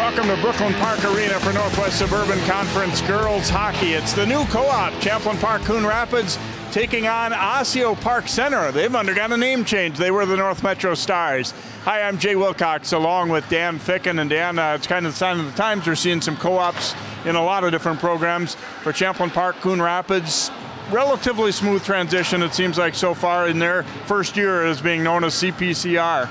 Welcome to Brooklyn Park Arena for Northwest Suburban Conference Girls Hockey. It's the new co-op, Champlin Park-Coon Rapids, taking on Osseo-Park-Center. They've undergone a name change. They were the North Metro Stars. Hi, I'm Jay Wilcox, along with Dan Ficken. And Dan, it's kind of the sign of the times. We're seeing some co-ops in a lot of different programs. For Champlin Park-Coon Rapids, relatively smooth transition, it seems like, so far in their first year as being known as CPCR.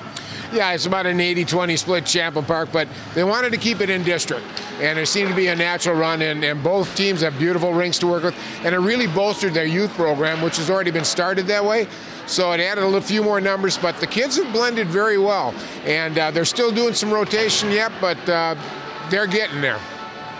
Yeah, it's about an 80-20 split Champlin Park, but they wanted to keep it in district. And there seemed to be a natural run, and both teams have beautiful rinks to work with. And it really bolstered their youth program, which has already been started that way. So it added a few more numbers, but the kids have blended very well. And they're still doing some rotation yet, but they're getting there.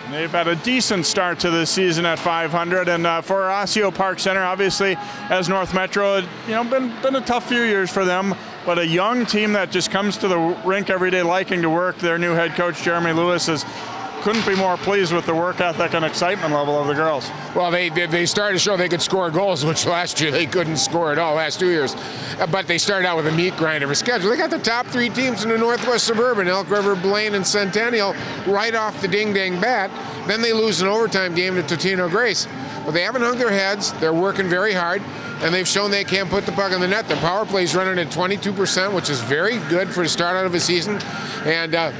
They've had a decent start to this season at 500, and for Osseo-Park-Center, obviously, as North Metro, been a tough few years for them, but a young team that just comes to the rink every day liking to work. Their new head coach, Jeremy Lewis, couldn't be more pleased with the work ethic and excitement level of the girls. Well, they started to show they could score goals, which last year they couldn't score at all, last 2 years. But they started out with a meat grinder of a schedule. They got the top three teams in the Northwest Suburban, Elk River, Blaine, and Centennial, right off the ding-dang bat. Then they lose an overtime game to Totino Grace. But they haven't hung their heads. They're working very hard, and they've shown they can put the puck in the net. Their power play is running at 22%, which is very good for the start out of a season. And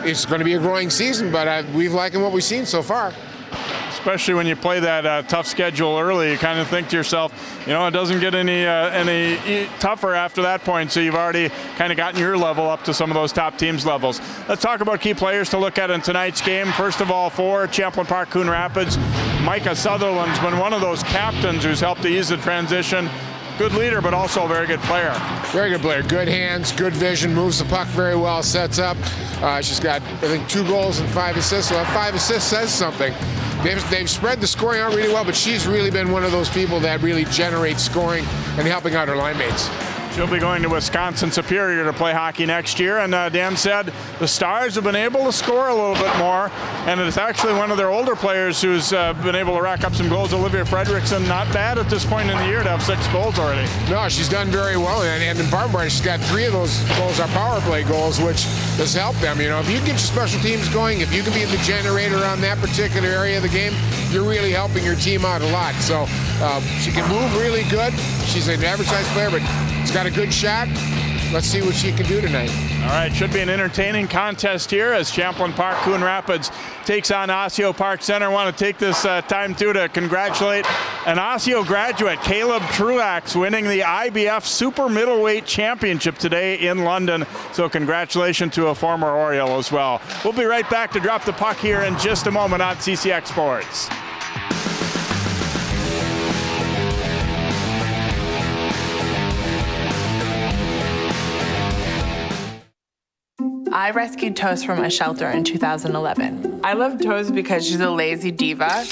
it's going to be a growing season, but we've liked what we've seen so far. Especially when you play that tough schedule early, you kind of think to yourself, it doesn't get any tougher after that point, so you've already kind of gotten your level up to some of those top teams' levels. Let's talk about key players to look at in tonight's game. First of all, for Champlin Park-Coon Rapids, Micah Sutherland's been one of those captains who's helped to ease the transition. Good leader, but also a very good player. Very good player. Good hands, good vision, moves the puck very well, sets up. She's got, I think, 2 goals and 5 assists. Well, 5 assists says something. They've spread the scoring out really well, but she's really been one of those people that really generates scoring and helping out her line mates. She'll be going to Wisconsin Superior to play hockey next year, and Dan said the Stars have been able to score a little bit more, and it's actually one of their older players who's been able to rack up some goals. Olivia Fredrickson, not bad at this point in the year to have 6 goals already. No, she's done very well, and in part, she's got 3 of those goals are power play goals, which has helped them. If you get your special teams going, if you can be the generator on that particular area of the game, you're really helping your team out a lot. So she can move really good. She's an average-sized player, but she's got a good shot. Let's see what she can do tonight. All right, should be an entertaining contest here as Champlin Park-Coon Rapids takes on Osseo-Park-Center. Want to take this time, too, to congratulate an Osseo graduate, Caleb Truax, winning the IBF Super Middleweight Championship today in London. So congratulations to a former Oriole as well. We'll be right back to drop the puck here in just a moment on CCX Sports. I rescued Toast from a shelter in 2011. I love Toast because she's a lazy diva.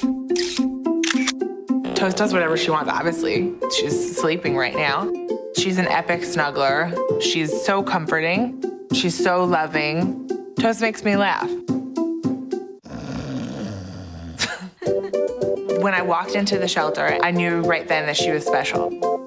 Toast does whatever she wants, obviously. She's sleeping right now. She's an epic snuggler. She's so comforting. She's so loving. Toast makes me laugh. When I walked into the shelter, I knew right then that she was special.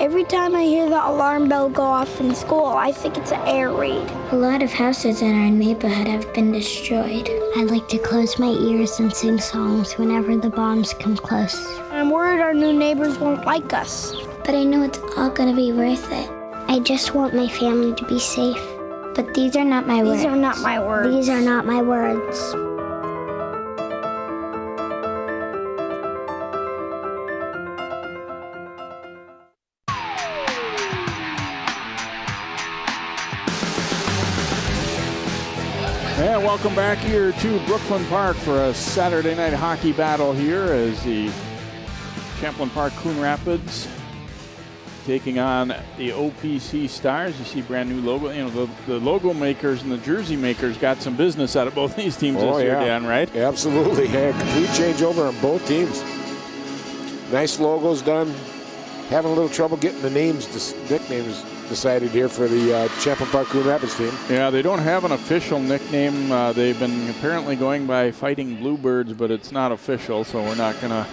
Every time I hear the alarm bell go off in school, I think it's an air raid. A lot of houses in our neighborhood have been destroyed. I like to close my ears and sing songs whenever the bombs come close. I'm worried our new neighbors won't like us. But I know it's all gonna be worth it. I just want my family to be safe. But these are not my words. These are not my words. These are not my words. And welcome back here to Brooklyn Park for a Saturday night hockey battle here as the Champlin Park-Coon Rapids taking on the OPC Stars. You see brand new logo. The logo makers and the jersey makers got some business out of both these teams this year, Dan, right? Absolutely. Yeah, complete changeover on both teams. Nice logos done. Having a little trouble getting the nicknames decided here for the Champlin Park-Coon Rapids team. Yeah, they don't have an official nickname. They've been apparently going by Fighting Bluebirds, but it's not official, so we're not going to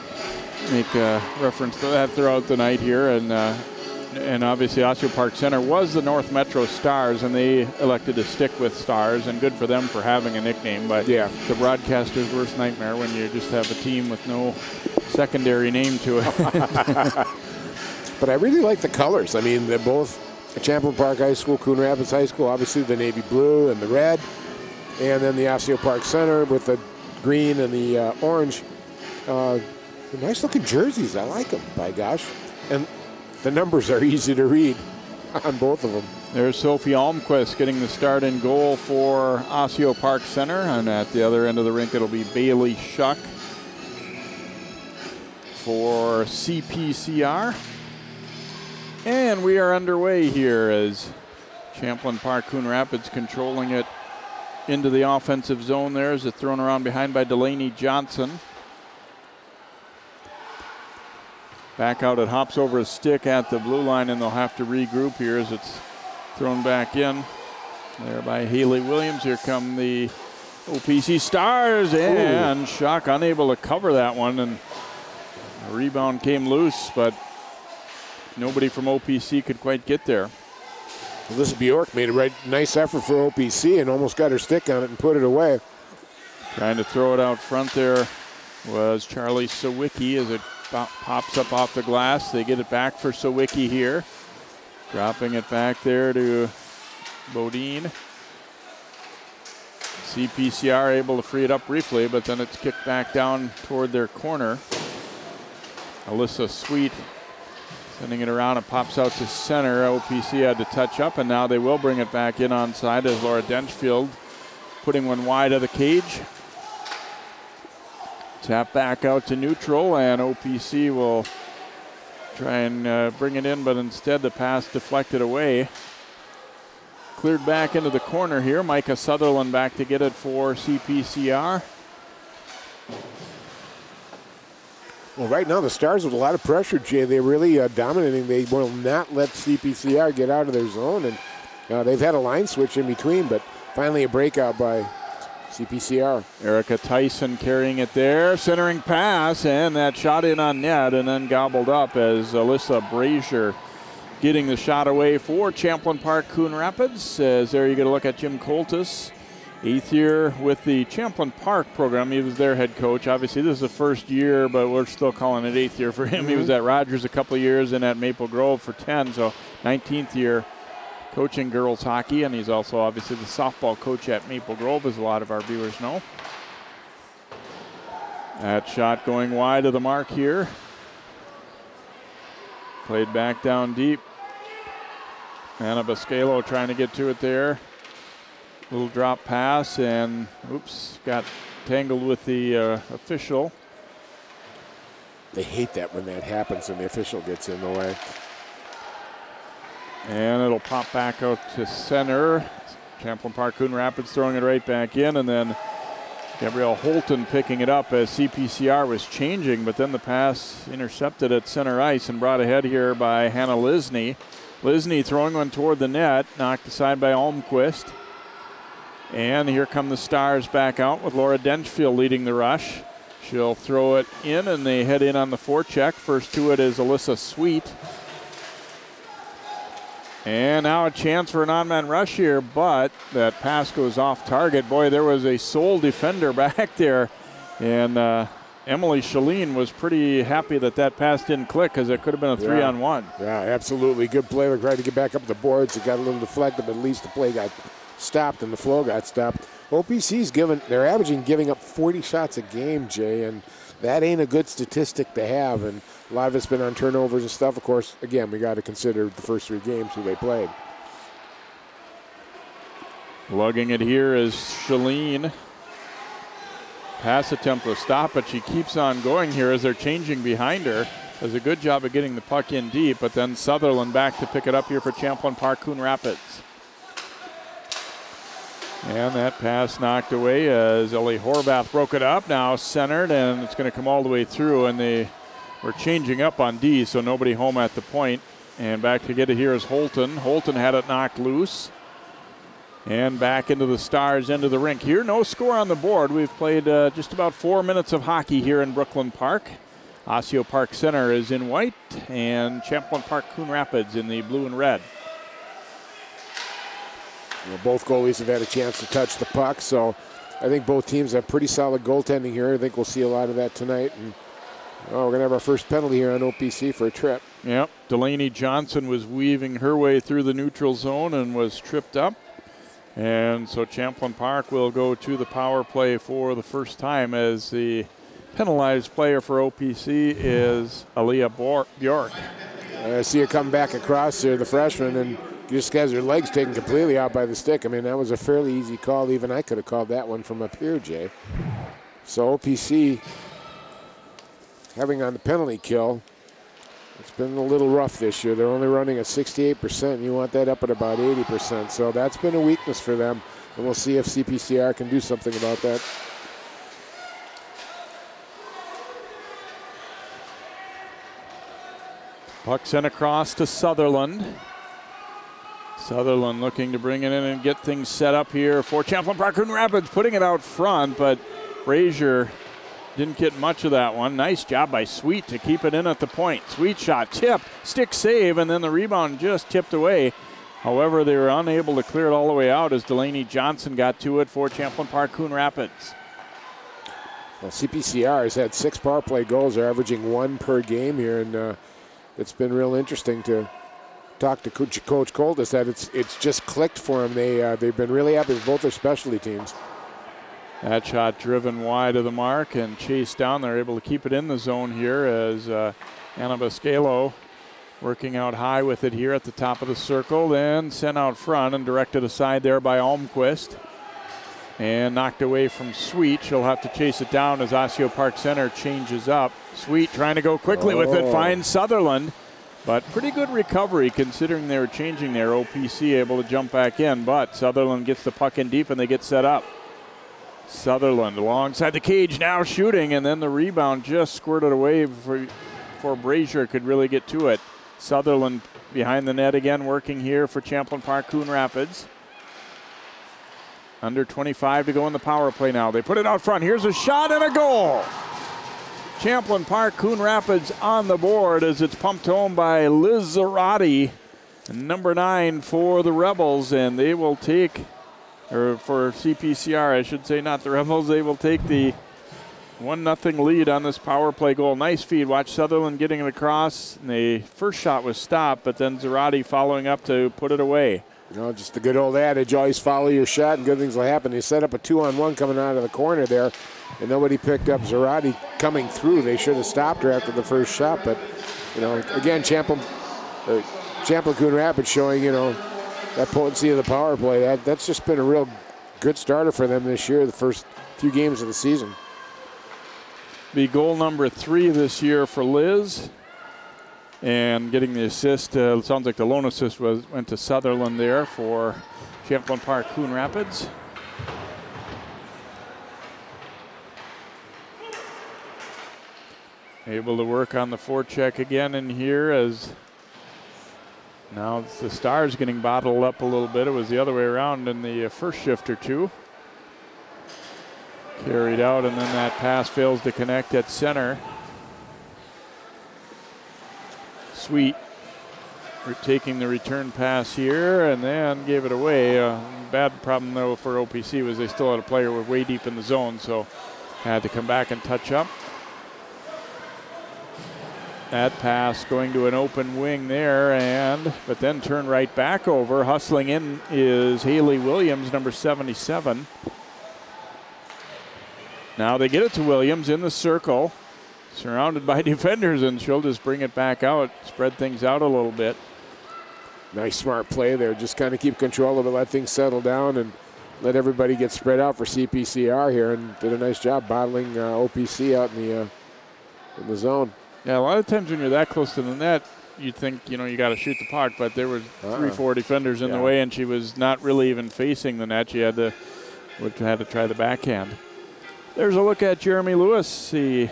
make reference to that throughout the night here. And and obviously Osseo-Park-Center was the North Metro Stars, and they elected to stick with Stars, and good for them for having a nickname. But yeah, the broadcaster's worst nightmare when you just have a team with no secondary name to it. But I really like the colors. I mean, they're both Champlin Park High School, Coon Rapids High School, obviously the navy blue and the red, and then the Osseo-Park-Center with the green and the orange. Nice looking jerseys. I like them, by gosh. And the numbers are easy to read on both of them. There's Sophie Almquist getting the start in goal for Osseo-Park-Center, and at the other end of the rink it'll be Bailey Shuck for CPCR. And we are underway here as Champlin Park-Coon Rapids controlling it into the offensive zone there as it's thrown around behind by Delaney Johnson. Back out, it hops over a stick at the blue line, and they'll have to regroup here as it's thrown back in. There by Haley Williams. Here come the OPC Stars, and Shuck unable to cover that one, and the rebound came loose, but nobody from OPC could quite get there. Alyssa Bjork made a nice effort for OPC and almost got her stick on it and put it away. Trying to throw it out front there was Charlie Sawicki as it pops up off the glass. They get it back for Sawicki here. Dropping it back there to Bodine. CPCR able to free it up briefly, but then it's kicked back down toward their corner. Alyssa Sweet sending it around. It pops out to center. OPC had to touch up, and now they will bring it back in onside as Laura Denchfield putting one wide of the cage. Tap back out to neutral, and OPC will try and bring it in, but instead the pass deflected away. Cleared back into the corner here. Micah Sutherland back to get it for CPCR. Well, right now the Stars with a lot of pressure, Jay. They're really dominating. They will not let CPCR get out of their zone, and they've had a line switch in between, but finally a breakout by CPCR. Erica Tyson carrying it there, centering pass, and that shot in on net and then gobbled up as Alyssa Brazier getting the shot away for Champlin Park-Coon Rapids. As there you get a look at Jim Coltis, 8th year with the Champlin Park program. He was their head coach. Obviously this is the first year, but we're still calling it 8th year for him. He was at Rogers a couple of years and at Maple Grove for 10, so 19th year coaching girls hockey, and he's also obviously the softball coach at Maple Grove, as a lot of our viewers know. That shot going wide of the mark here. Played back down deep. Anna Bascalo trying to get to it there. Little drop pass, and oops, got tangled with the official. They hate that when that happens and the official gets in the way. And it'll pop back out to center. Champlin Park-Coon Rapids throwing it right back in, and then Gabrielle Holton picking it up as CPCR was changing, but then the pass intercepted at center ice and brought ahead here by Hannah Lisney. Lisney throwing one toward the net, knocked aside by Almquist. And here come the Stars back out with Laura Denchfield leading the rush. She'll throw it in, and they head in on the forecheck. First to it is Alyssa Sweet. And now a chance for an on-man rush here, but that pass goes off target. Boy, there was a sole defender back there. And Emily Shalene was pretty happy that that pass didn't click, because it could have been a 3-on-1. Yeah, absolutely. Good play. They tried to get back up the boards. It got a little deflected, but at least the play got stopped and the flow got stopped. OPC's they're averaging giving up 40 shots a game, Jay, and that ain't a good statistic to have. And a lot of it's been on turnovers and stuff. Of course, again, we got to consider the first 3 games who they played. Lugging it here is Shalene. Pass attempt was stopped, but she keeps on going here as they're changing behind her. Does a good job of getting the puck in deep, but then Sutherland back to pick it up here for Champlin Park-Coon Rapids. And that pass knocked away as Ellie Horvath broke it up. Now centered, and it's going to come all the way through, and they were changing up on D, so nobody home at the point. And back to get it here is Holton. Holton had it knocked loose. And back into the Stars end of the rink here. No score on the board. We've played just about 4 minutes of hockey here in Brooklyn Park. Osseo-Park-Center is in white, and Champlin Park-Coon Rapids in the blue and red. Well, both goalies have had a chance to touch the puck, so I think both teams have pretty solid goaltending here. I think we'll see a lot of that tonight. And we're going to have our first penalty here on OPC for a trip. Yep, Delaney Johnson was weaving her way through the neutral zone and was tripped up. And so Champlin Park will go to the power play for the first time, as the penalized player for OPC is Aaliyah Bjork. I see her come back across there, the freshman, and just has her legs taken completely out by the stick. I mean, that was a fairly easy call. Even I could have called that one from up here, Jay. So OPC having on the penalty kill. It's been a little rough this year. They're only running at 68%. You want that up at about 80%. So that's been a weakness for them. And we'll see if CPCR can do something about that. Puck sent across to Sutherland. Sutherland looking to bring it in and get things set up here for Champlin Park-Coon Rapids, putting it out front, but Brazier didn't get much of that one. Nice job by Sweet to keep it in at the point. Sweet shot, tip, stick save, and then the rebound just tipped away. However, they were unable to clear it all the way out as Delaney Johnson got to it for Champlin Park-Coon Rapids. Well, CPCR has had 6 power play goals. They're averaging 1 per game here, and it's been real interesting to talk to Coach Coldis that it's just clicked for them. They've been really happy with both their specialty teams. That shot driven wide of the mark and chased down. They're able to keep it in the zone here as Anna Bascalo working out high with it here at the top of the circle. Then sent out front and directed aside there by Almquist. And knocked away from Sweet. She'll have to chase it down as Osseo-Park-Center changes up. Sweet trying to go quickly with it, finds Sutherland. But pretty good recovery considering they were changing there. OPC able to jump back in, but Sutherland gets the puck in deep and they get set up. Sutherland alongside the cage now shooting, and then the rebound just squirted away before Brazier could really get to it. Sutherland behind the net again, working here for Champlin Park-Coon Rapids. Under 25 to go in the power play now. They put it out front. Here's a shot and a goal. Champlin Park-Coon Rapids on the board as it's pumped home by Liz Zarate, number 9 for the Rebels, and they will take, or for CPCR, I should say, not the Rebels, they will take the 1-0 lead on this power play goal. Nice feed. Watch Sutherland getting it across. And the first shot was stopped, but then Zarate following up to put it away. You know, just the good old adage, always follow your shot and good things will happen. They set up a 2-on-1 coming out of the corner there, and nobody picked up Zarate coming through. They should have stopped her after the first shot, but, you know, again, Champlin Coon Rapids showing, you know, that potency of the power play. That's just been a real good starter for them this year, the first few games of the season. Be goal number 3 this year for Liz. And getting the assist, sounds like the lone assist went to Sutherland there for Champlin Park-Coon Rapids. Able to work on the forecheck again in here as now the Stars getting bottled up a little bit. It was the other way around in the first shift or two. Carried out, and then that pass fails to connect at center. Sweet taking the return pass here and then gave it away. Bad problem though for OPC was they still had a player way deep in the zone, so had to come back and touch up. That pass going to an open wing there, but then turn right back over. Hustling in is Haley Williams, number 77. Now they get it to Williams in the circle, surrounded by defenders, and she'll just bring it back out, spread things out a little bit. Nice smart play there. Just kind of keep control of it, let things settle down, and let everybody get spread out for CPCR here, and did a nice job bottling OPC out in the zone. Yeah, a lot of times when you're that close to the net, you think, you know, you got to shoot the puck, but there were 3-4 defenders in the way, and she was not really even facing the net. She had to try the backhand. There's a look at Jeremy Lewis, the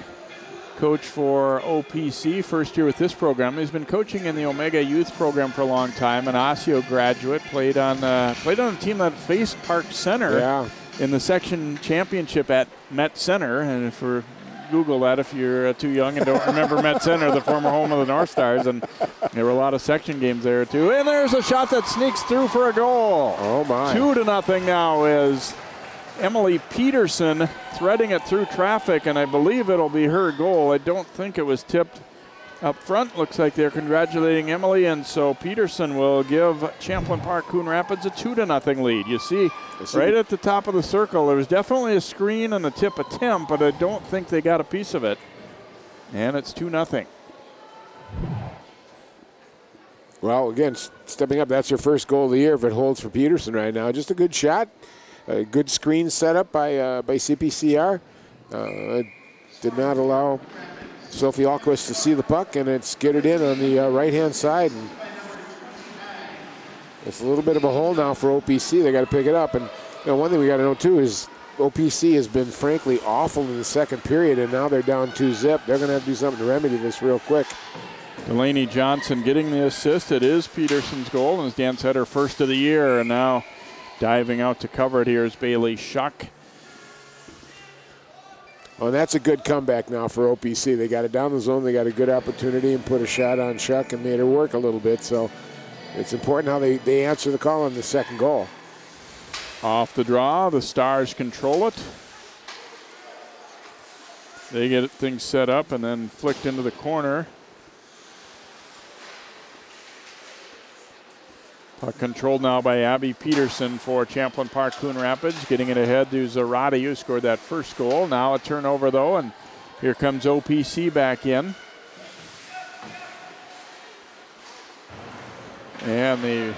coach for OPC, first year with this program. He's been coaching in the Omega Youth program for a long time, an Osseo graduate, played on a team that faced Park Center in the section championship at Met Center, and for Google that if you're too young and don't remember Met Center, the former home of the North Stars. And there were a lot of section games there, too. And there's a shot that sneaks through for a goal. Oh, my. 2-0 now is Emily Peterson threading it through traffic, and I believe it'll be her goal. I don't think it was tipped up front. Looks like they're congratulating Emily, and so Peterson will give Champlin Park-Coon Rapids a 2-0 lead. You see right at the top of the circle, there was definitely a screen and a tip attempt, but I don't think they got a piece of it. And it's 2-0. Well, again, stepping up, that's her first goal of the year if it holds for Peterson right now. Just a good shot. A good screen set up by CPCR. Did not allow Sophie Alquist to see the puck, and it's skittered in on the right-hand side. And it's a little bit of a hole now for OPC. They got to pick it up. And one thing we got to know, too, is OPC has been, frankly, awful in the second period, and now they're down 2-0. They're going to have to do something to remedy this real quick. Delaney Johnson getting the assist. It is Peterson's goal, and as Dan said, her first of the year, and now diving out to cover it here is Bailey Shuck. Oh, and that's a good comeback now for OPC. They got it down the zone. They got a good opportunity and put a shot on Shuck and made her work a little bit. So it's important how they answer the call on the second goal. Off the draw, the Stars control it. They get things set up and then flicked into the corner. Puck controlled now by Abby Peterson for Champlin Park-Coon Rapids, getting it ahead to Zarate, who scored that first goal. Now a turnover, though, and here comes OPC back in. And the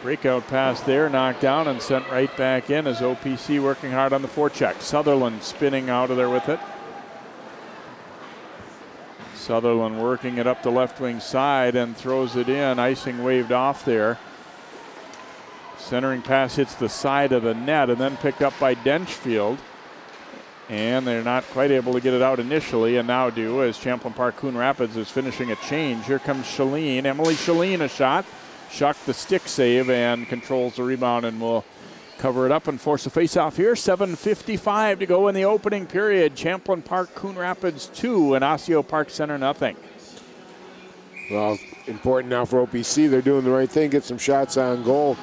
breakout pass there knocked down and sent right back in as OPC working hard on the forecheck. Sutherland spinning out of there with it. Sutherland working it up the left wing side and throws it in. Icing waved off there. Centering pass hits the side of the net and then picked up by Denchfield. And they're not quite able to get it out initially, and now do as Champlin Park-Coon Rapids is finishing a change. Here comes Shalene. Emily Shalene, a shot. Shuck the stick save and controls the rebound and will cover it up and force a face-off here. 7:55 to go in the opening period. Champlin Park-Coon Rapids 2 and Osseo-Park-Center nothing. Well, important now for OPC. They're doing the right thing. Get some shots on goal.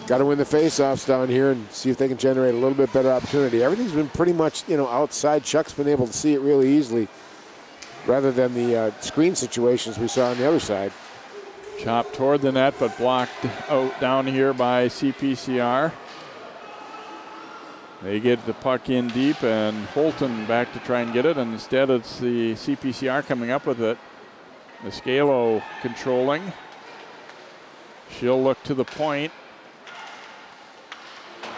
Got to win the face-offs down here and see if they can generate a little bit better opportunity. Everything's been pretty much, outside. Chuck's been able to see it really easily rather than the screen situations we saw on the other side. Chopped toward the net, but blocked out down here by CPCR. They get the puck in deep, and Holton back to try and get it, and instead it's the CPCR coming up with it. Mascalo controlling. She'll look to the point.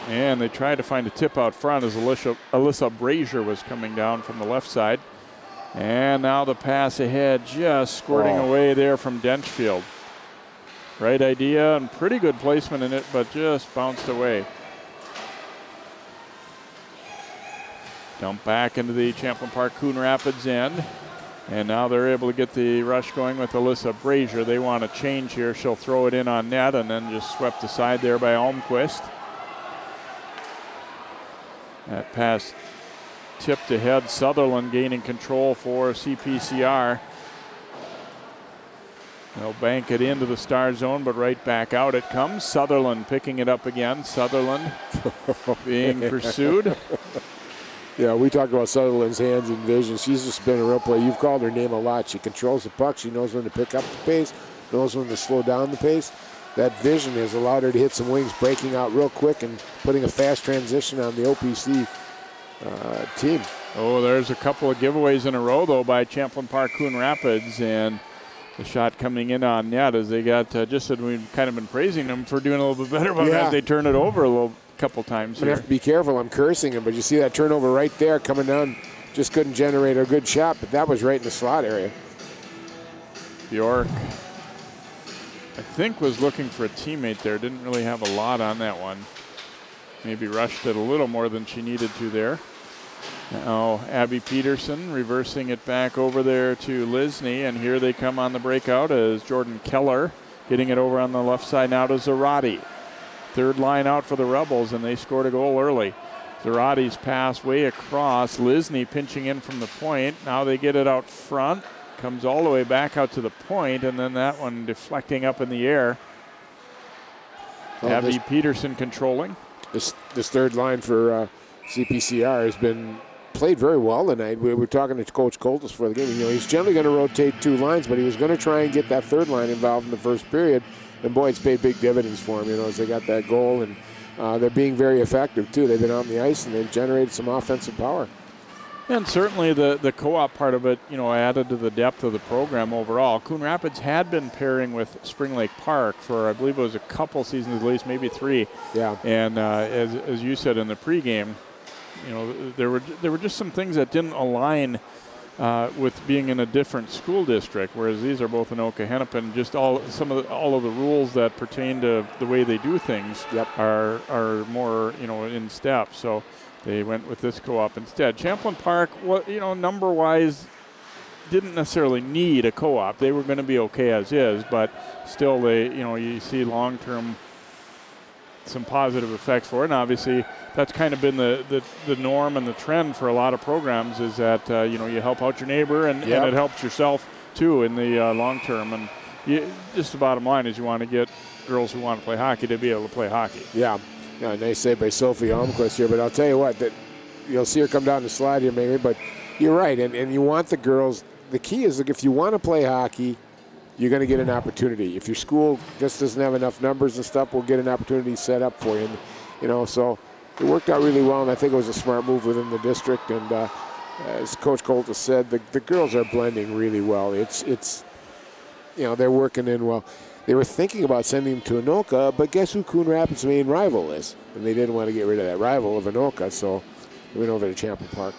And they tried to find a tip out front as Alyssa Brazier was coming down from the left side. And now the pass ahead, just squirting away there from Denchfield. Right idea and pretty good placement in it, but just bounced away. Dump back into the Champlin Park-Coon Rapids end. And now they're able to get the rush going with Alyssa Brazier. They want to change here. She'll throw it in on net and then just swept aside there by Almquist. That pass tipped ahead. Sutherland gaining control for CPCR. They'll bank it into the Star zone, but right back out it comes. Sutherland picking it up again. Sutherland being pursued. Yeah, we talk about Sutherland's hands and vision. She's just been a real player. You've called her name a lot. She controls the puck. She knows when to pick up the pace, knows when to slow down the pace. That vision has allowed her to hit some wings, breaking out real quick and putting a fast transition on the OPC team. Oh, there's a couple of giveaways in a row, though, by Champlin Park-Coon Rapids. And the shot coming in on net as they got, just said we've kind of been praising them for doing a little bit better, but as they turn it over a couple times. You have to be careful. I'm cursing him, but you see that turnover right there coming down. Just couldn't generate a good shot, but that was right in the slot area. Bjork, I think, was looking for a teammate there. Didn't really have a lot on that one. Maybe rushed it a little more than she needed to there. Now Abby Peterson reversing it back over there to Lisney, and here they come on the breakout as Jordan Keller getting it over on the left side now to Zarate. Third line out for the Rebels, and they scored a goal early. Zarati's pass way across. Lisney pinching in from the point. Now they get it out front. Comes all the way back out to the point, and then that one deflecting up in the air. Abby Peterson controlling. This third line for CPCR has been played very well tonight. We were talking to Coach Coltis for the game. You know, he's generally going to rotate 2 lines, but he was going to try and get that third line involved in the first period. And boy, it's paid big dividends for him, you know, as they got that goal. And they're being very effective, too. They've been on the ice, and they've generated some offensive power. And certainly the co-op part of it, you know, added to the depth of the program overall. Coon Rapids had been pairing with Spring Lake Park for, I believe it was a couple seasons at least, maybe 3. Yeah. And as you said in the pregame, you know, there were just some things that didn't align with being in a different school district, whereas these are both in Okehennepin. Just all of the rules that pertain to the way they do things are more, you know, in step. So they went with this co-op instead. Champlin Park, you know, number-wise, didn't necessarily need a co-op. They were going to be okay as is, but still, you see long-term some positive effects for it. And obviously, that's kind of been the norm and the trend for a lot of programs is that you help out your neighbor and it helps yourself too in the long term. And just the bottom line is you want to get girls who want to play hockey to be able to play hockey. Yeah. Yeah, nice save by Sophie Almquist here, but I'll tell you what, that you'll see her come down the slide here maybe, but you're right, and you want the girls, the key is, like, if you want to play hockey, you're going to get an opportunity. If your school just doesn't have enough numbers and stuff, we'll get an opportunity set up for you. And, you know, so it worked out really well, and I think it was a smart move within the district, and as Coach Coltis said, the girls are blending really well. It's you know, they're working in well. They were thinking about sending him to Anoka, but guess who Coon Rapids' main rival is? And they didn't want to get rid of that rival of Anoka, so they went over to Champlin Park.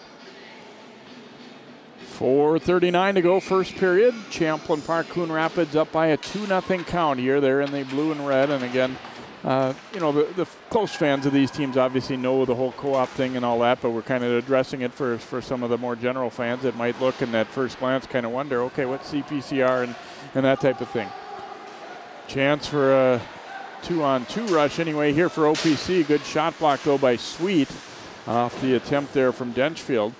4:39 to go, first period. Champlin Park, Coon Rapids up by a 2-0 count here. They're in the blue and red, and again, the close fans of these teams obviously know the whole co-op thing and all that, but we're kind of addressing it for some of the more general fans that might look and at first glance kind of wonder, okay, what's CPCR and that type of thing. Chance for a 2-on-2 rush anyway here for OPC. Good shot block though by Sweet off the attempt there from Denchfield.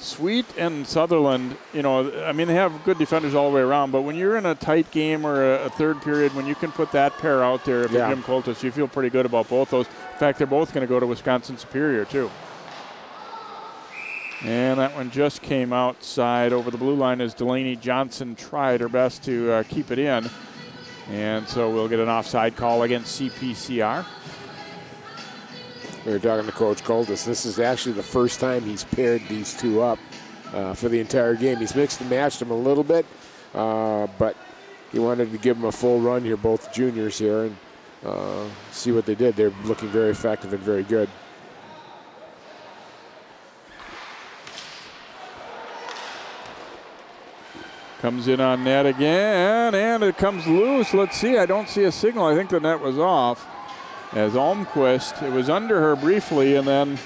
Sweet and Sutherland, you know, I mean, they have good defenders all the way around, but when you're in a tight game or a third period, when you can put that pair out there for Jim Coltis, you feel pretty good about both those. In fact, they're both going to go to Wisconsin Superior too. And that one just came outside over the blue line as Delaney Johnson tried her best to keep it in. And so we'll get an offside call against CPCR. We were talking to Coach Coltis. This is actually the first time he's paired these two up for the entire game. He's mixed and matched them a little bit, but he wanted to give them a full run here, both juniors here, and see what they did. They're looking very effective and very good. Comes in on net again, and it comes loose. Let's see, I don't see a signal. I think the net was off. As Almquist, it was under her briefly and then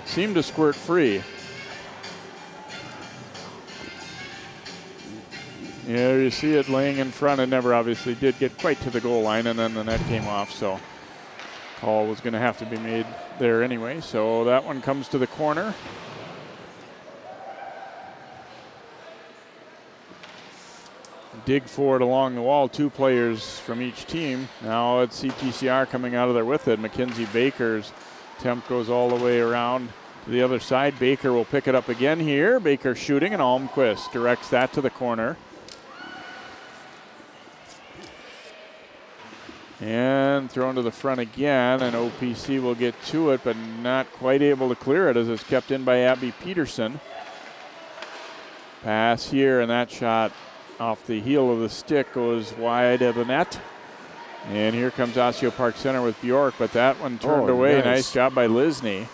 seemed to squirt free. Yeah, you see it laying in front. It never obviously did get quite to the goal line, and then the net came off, so call was going to have to be made there anyway. So that one comes to the corner. Dig for it along the wall, 2 players from each team. Now it's CPCR coming out of there with it. Mackenzie Baker's attempt goes all the way around to the other side. Baker will pick it up again here. Baker shooting, and Almquist directs that to the corner. And thrown to the front again, and OPC will get to it, but not quite able to clear it as it's kept in by Abby Peterson. Pass here, and that shot off the heel of the stick goes wide of the net. And here comes Osseo-Park-Center with Bjork, but that one turned away. Nice job by Lisney.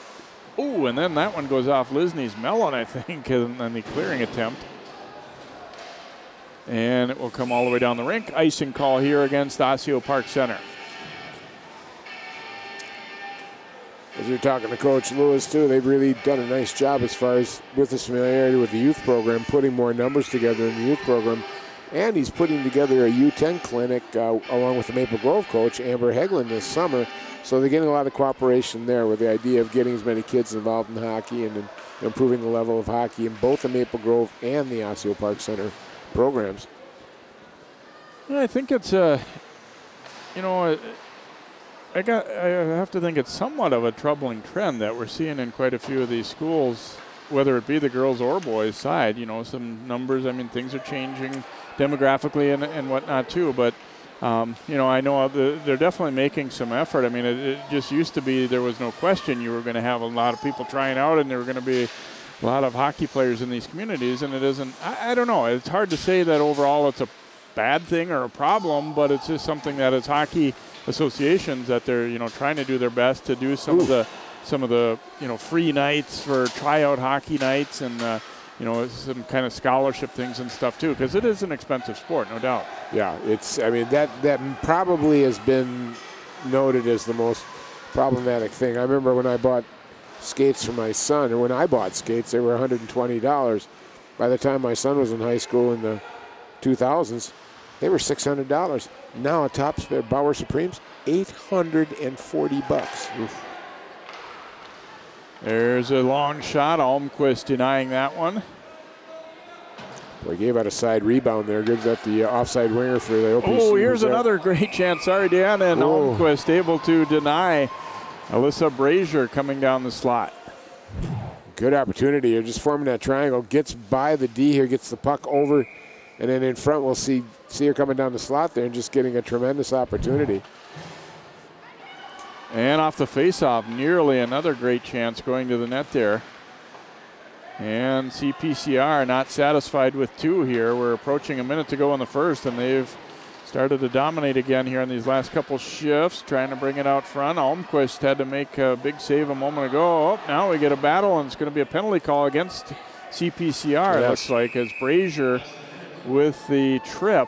Oh, and then that one goes off Lisney's melon, I think, and then the clearing attempt. And it will come all the way down the rink. Icing call here against Osseo-Park-Center. As you're talking to Coach Lewis, too, they've really done a nice job as far as with his familiarity with the youth program, putting more numbers together in the youth program. And he's putting together a U10 clinic along with the Maple Grove coach, Amber Heglin, this summer. So they're getting a lot of cooperation there with the idea of getting as many kids involved in hockey and improving the level of hockey in both the Maple Grove and the Osseo-Park-Center programs. I think it's I have to think it's somewhat of a troubling trend that we're seeing in quite a few of these schools, whether it be the girls or boys side. You know, some numbers, I mean, things are changing demographically and whatnot too, but I know they're definitely making some effort. I mean, it just used to be there was no question you were going to have a lot of people trying out and there were going to be a lot of hockey players in these communities, and it isn't, I don't know, it's hard to say that overall it's a bad thing or a problem, but it's just something that as hockey associations that they're trying to do their best to do some of the free nights for tryout hockey nights and some kind of scholarship things and stuff too, because it is an expensive sport, no doubt. Yeah, that probably has been noted as the most problematic thing. I remember when I bought skates for my son, or when I bought skates, they were $120. By the time my son was in high school in the 2000s, they were $600. Now a top Bauer Supremes, $840. Oof. There's a long shot. Almquist denying that one. Boy, gave out a side rebound there. Gives that the offside winger for the OPC. Oh, here's another great chance. Sorry, Dan. And Almquist able to deny Alyssa Brazier coming down the slot. Good opportunity here. Just forming that triangle. Gets by the D here. Gets the puck over. And then in front, we'll see her coming down the slot there and just getting a tremendous opportunity. And off the faceoff, nearly another great chance going to the net there. And CPCR not satisfied with two here. We're approaching a minute to go in the first, and they've started to dominate again here in these last couple shifts, trying to bring it out front. Almquist had to make a big save a moment ago. Oh, now we get a battle, and it's going to be a penalty call against CPCR, it looks like, as Brazier with the trip.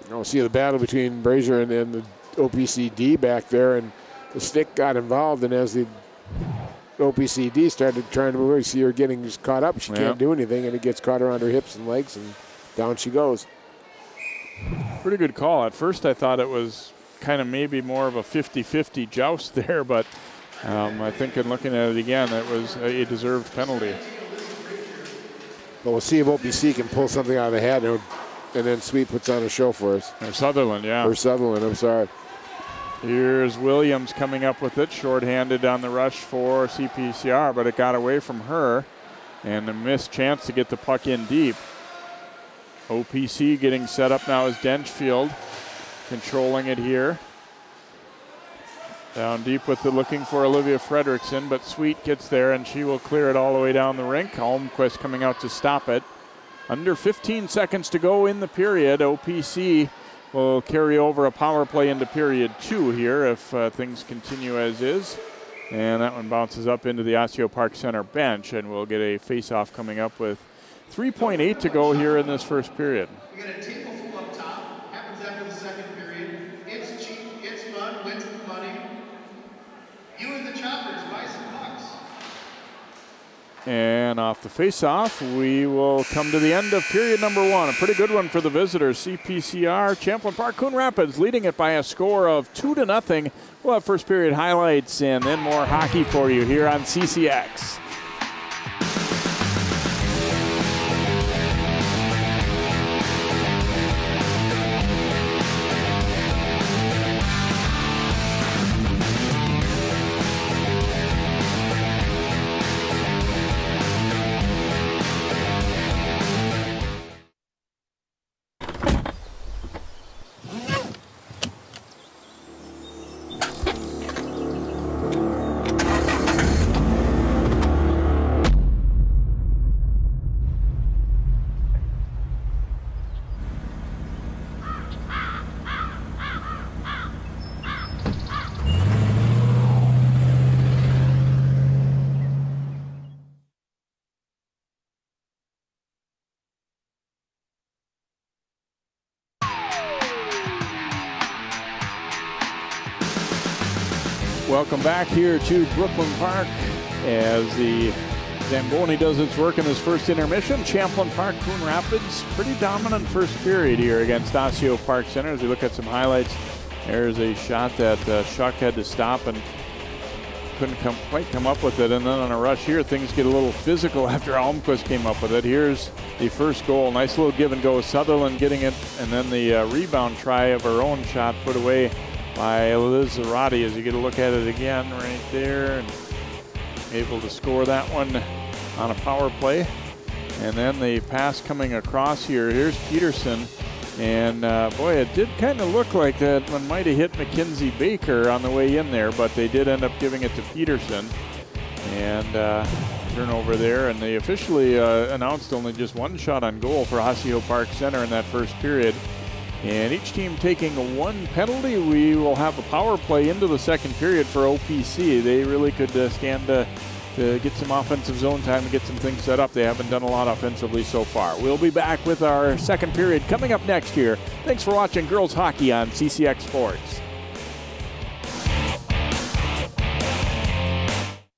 We'll see the battle between Brazier and the OPCD back there, and the stick got involved, and as the OPCD started trying to move, you see her getting just caught up. She can't do anything, and it gets caught around her hips and legs, and down she goes. Pretty good call. At first I thought it was kind of maybe more of a 50-50 joust there, but I think in looking at it again, it was a deserved penalty. But we'll see if OPC can pull something out of the hat, and then Sweet puts on a show for us. Or Sutherland, yeah. Or Sutherland, I'm sorry. Here's Williams coming up with it, shorthanded on the rush for CPCR, but it got away from her, and a missed chance to get the puck in deep. OPC getting set up now as Denchfield, controlling it here. Down deep with it, looking for Olivia Fredrickson, but Sweet gets there, and she will clear it all the way down the rink. Almquist coming out to stop it. Under 15 seconds to go in the period. OPC will carry over a power play into period 2 here if things continue as is. And that one bounces up into the Osseo-Park-Center bench, and we'll get a face-off coming up with 3.8 to go here in this first period. We got a table full up top. Happens after the second period. It's cheap, it's fun, wins the money. You and the choppers buy some pucks. And off the face-off, we will come to the end of period number 1. A pretty good one for the visitors. CPCR, Champlin Park-Coon Rapids leading it by a score of 2-0. We'll have first period highlights and then more hockey for you here on CCX. Welcome back here to Brooklyn Park as the Zamboni does its work in this first intermission. Champlin Park-Coon Rapids, pretty dominant first period here against Osseo-Park-Center as we look at some highlights There's a shot that Shuck had to stop and couldn't quite come up with it. And then on a rush here, things get a little physical after Almquist came up with it. Here's the first goal. Nice little give and go. Sutherland getting it, and then the rebound try of her own shot put away by Liz Zarate. As you get a look at it again right there, and able to score that one on a power play. And then the pass coming across here. Here's Peterson. And boy, it did kind of look like that one might have hit Mackenzie Baker on the way in there, but they did end up giving it to Peterson. And turnover there. And they officially announced only just one shot on goal for Osseo-Park-Center in that first period. And each team taking one penalty. We will have a power play into the second period for OPC. They really could stand to get some offensive zone time and get some things set up. They haven't done a lot offensively so far. We'll be back with our second period coming up next year. Thanks for watching girls hockey on CCX Sports.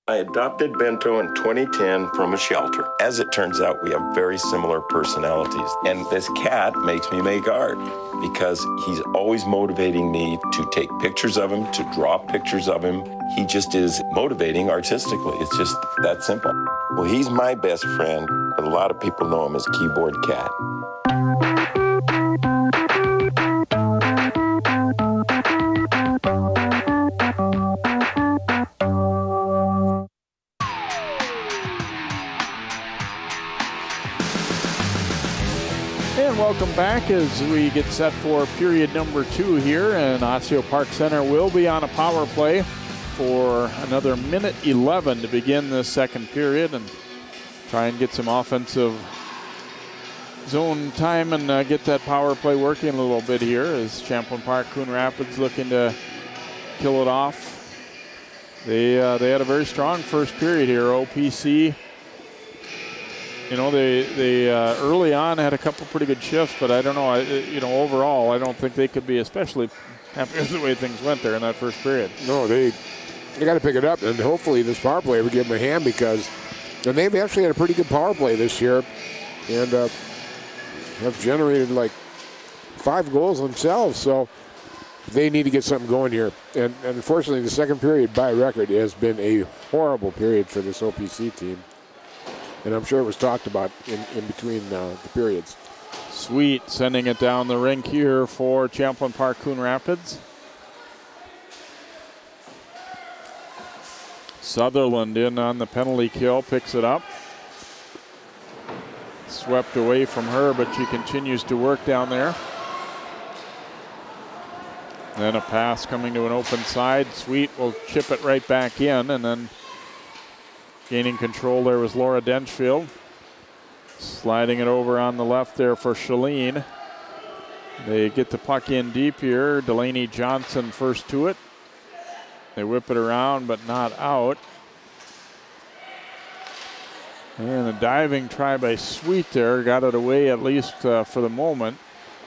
I adopted Bento in 2010 from a shelter. As it turns out, we have very similar personalities. And this cat makes me make art because he's always motivating me to take pictures of him, to draw pictures of him. He just is motivating artistically. It's just that simple. Well, he's my best friend, but a lot of people know him as Keyboard Cat. And welcome back as we get set for period number 2 here, and Osseo-Park-Center will be on a power play for another minute 11 to begin this second period and try and get some offensive zone time and get that power play working a little bit here as Champlin Park-Coon Rapids looking to kill it off. They had a very strong first period here. OPC, you know, they early on had a couple pretty good shifts, but I don't know, overall, I don't think they could be especially happy with the way things went there in that first period. No, they got to pick it up, and hopefully this power play will give them a hand because they've actually had a pretty good power play this year and have generated like 5 goals themselves, so they need to get something going here. And unfortunately, the second period by record has been a horrible period for this OPC team. And I'm sure it was talked about in between the periods. Sweet sending it down the rink here for Champlin Park-Coon Rapids. Sutherland in on the penalty kill, picks it up. Swept away from her, but she continues to work down there. Then a pass coming to an open side. Sweet will chip it right back in, and then gaining control there was Laura Denchfield. Sliding it over on the left there for Shalene. They get the puck in deep here. Delaney Johnson first to it. They whip it around, but not out. And a diving try by Sweet there. Got it away at least for the moment.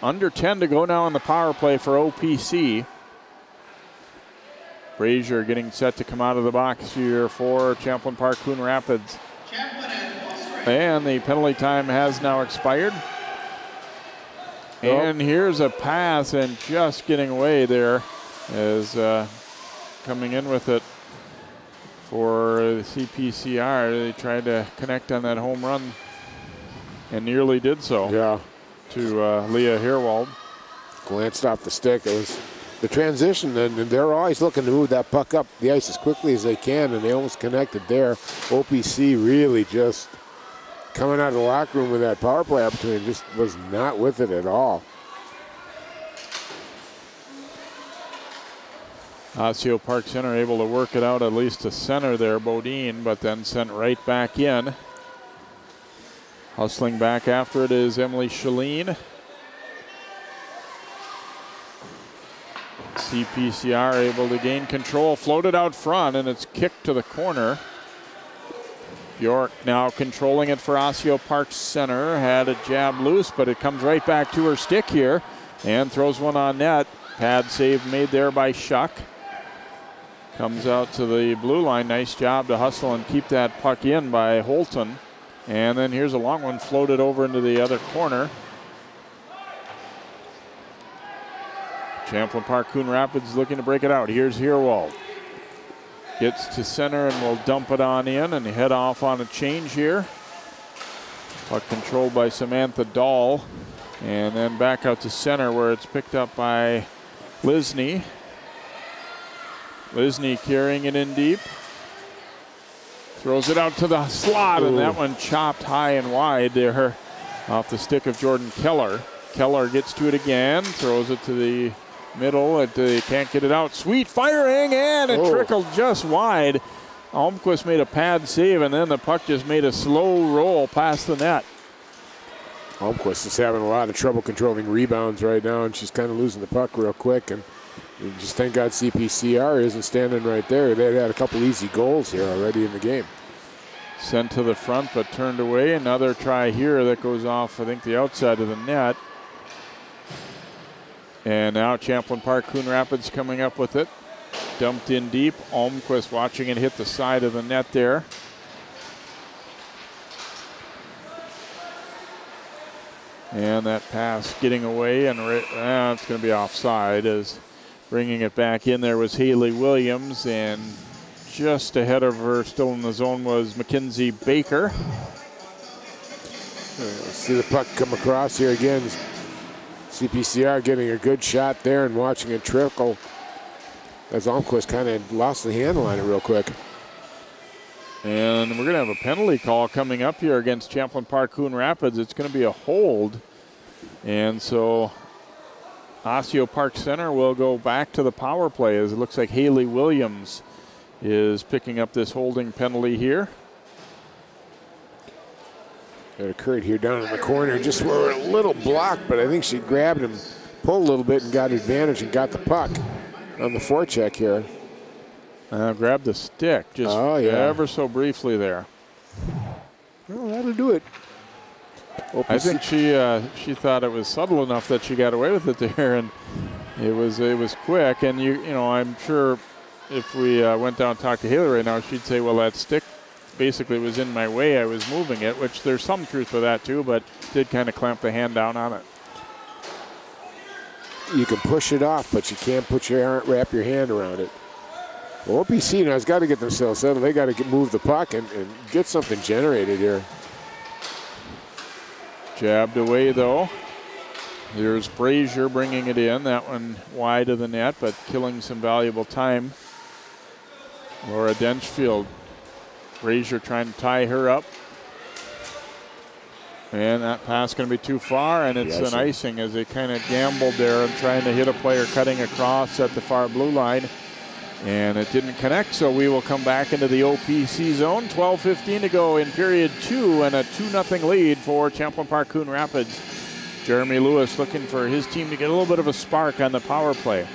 Under 10 to go now on the power play for OPC. Brazier getting set to come out of the box here for Champlin Park-Coon Rapids. And the penalty time has now expired. And here's a pass and just getting away there as coming in with it for the CPCR. They tried to connect on that home run and nearly did so. Yeah. To Leah Herwald. Glanced off the stick. It was the transition, and they're always looking to move that puck up the ice as quickly as they can, and they almost connected there. OPC really just coming out of the locker room with that power play opportunity, just was not with it at all. Osseo-Park-Center able to work it out at least to center there, Bodine, but then sent right back in. Hustling back after it is Emily Shalene. CPCR able to gain control, floated out front, and it's kicked to the corner. Bjork now controlling it for Osseo-Park-Center. Had a jab loose, but it comes right back to her stick here and throws one on net. Pad save made there by Shuck. Comes out to the blue line. Nice job to hustle and keep that puck in by Holton. And then here's a long one floated over into the other corner. Champlin Park-Coon Rapids looking to break it out. Here's Herwald. Gets to center and will dump it on in and head off on a change here. Puck controlled by Samantha Dahl. And then back out to center where it's picked up by Lisney. Lisney carrying it in deep. Throws it out to the slot, and that one chopped high and wide there off the stick of Jordan Keller. Keller gets to it again, throws it to the middle. Can't get it out. Sweet firing, and it trickled just wide. Almquist made a pad save, and then the puck just made a slow roll past the net. Almquist is having a lot of trouble controlling rebounds right now, and she's kind of losing the puck real quick. And just thank God CPCR isn't standing right there. They'd had a couple easy goals here already in the game. Sent to the front, but turned away. Another try here that goes off, I think, the outside of the net. And now Champlin Park-Coon Rapids coming up with it. Dumped in deep. Almquist watching it hit the side of the net there. And that pass getting away, and it's going to be offside, as bringing it back in there was Haley Williams, and just ahead of her, still in the zone, was Mackenzie Baker. See the puck come across here again. CPCR getting a good shot there and watching it trickle as Almquist kind of lost the handle on it real quick. And we're going to have a penalty call coming up here against Champlin Park-Coon Rapids. It's going to be a hold. And so Osseo-Park-Center will go back to the power play, as it looks like Haley Williams is picking up this holding penalty here. It occurred here down in the corner, just were a little blocked, but I think she grabbed him, pulled a little bit, and got advantage and got the puck on the forecheck here. Grabbed the stick just ever so briefly there. Well, that'll do it. I think she thought it was subtle enough that she got away with it there, and it was quick. And you know, I'm sure if we went down and talked to Haley right now, she'd say, well, that stick basically was in my way. I was moving it, which there's some truth to that too, but did kind of clamp the hand down on it. You can push it off, but you can't wrap your hand around it. Well, OPC now has got to get themselves settled. They got to move the puck and get something generated here. Jabbed away though. There's Brazier bringing it in. That one wide of the net, but killing some valuable time. Laura Denchfield. Brazier trying to tie her up. And that pass going to be too far, and it's an icing as they kind of gambled there and trying to hit a player cutting across at the far blue line. And it didn't connect, so we will come back into the OPC zone. 12:15 to go in period 2, and a 2-0 lead for Champlin Park-Coon Rapids. Jeremy Lewis looking for his team to get a little bit of a spark on the power play.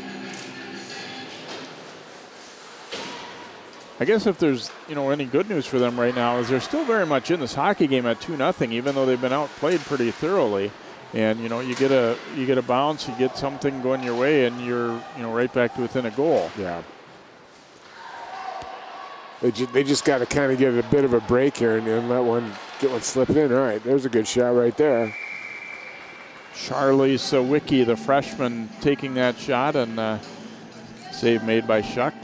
I guess if there's any good news for them right now is they're still very much in this hockey game at 2-0, even though they've been outplayed pretty thoroughly. And you get a bounce, you get something going your way, and you're right back to within a goal. Yeah. They just got to kind of get a bit of a break here and then get one slip in. All right, there's a good shot right there. Charlie Sawicki, the freshman, taking that shot, and save made by Shuck.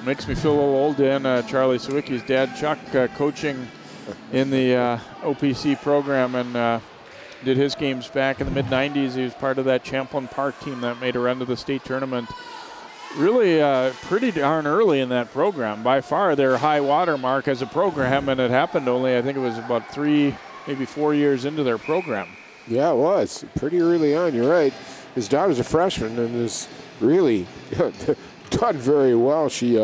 Makes me feel a little old, Dan. Charlie Sawicki's dad, Chuck, coaching in the OPC program, and did his games back in the mid-90s. He was part of that Champlin Park team that made a run to the state tournament. Really pretty darn early in that program. By far their high water mark as a program, and it happened only, I think it was about 3, maybe 4 years into their program. Yeah, it was. Pretty early on, you're right. His daughter's a freshman and is really done very well. She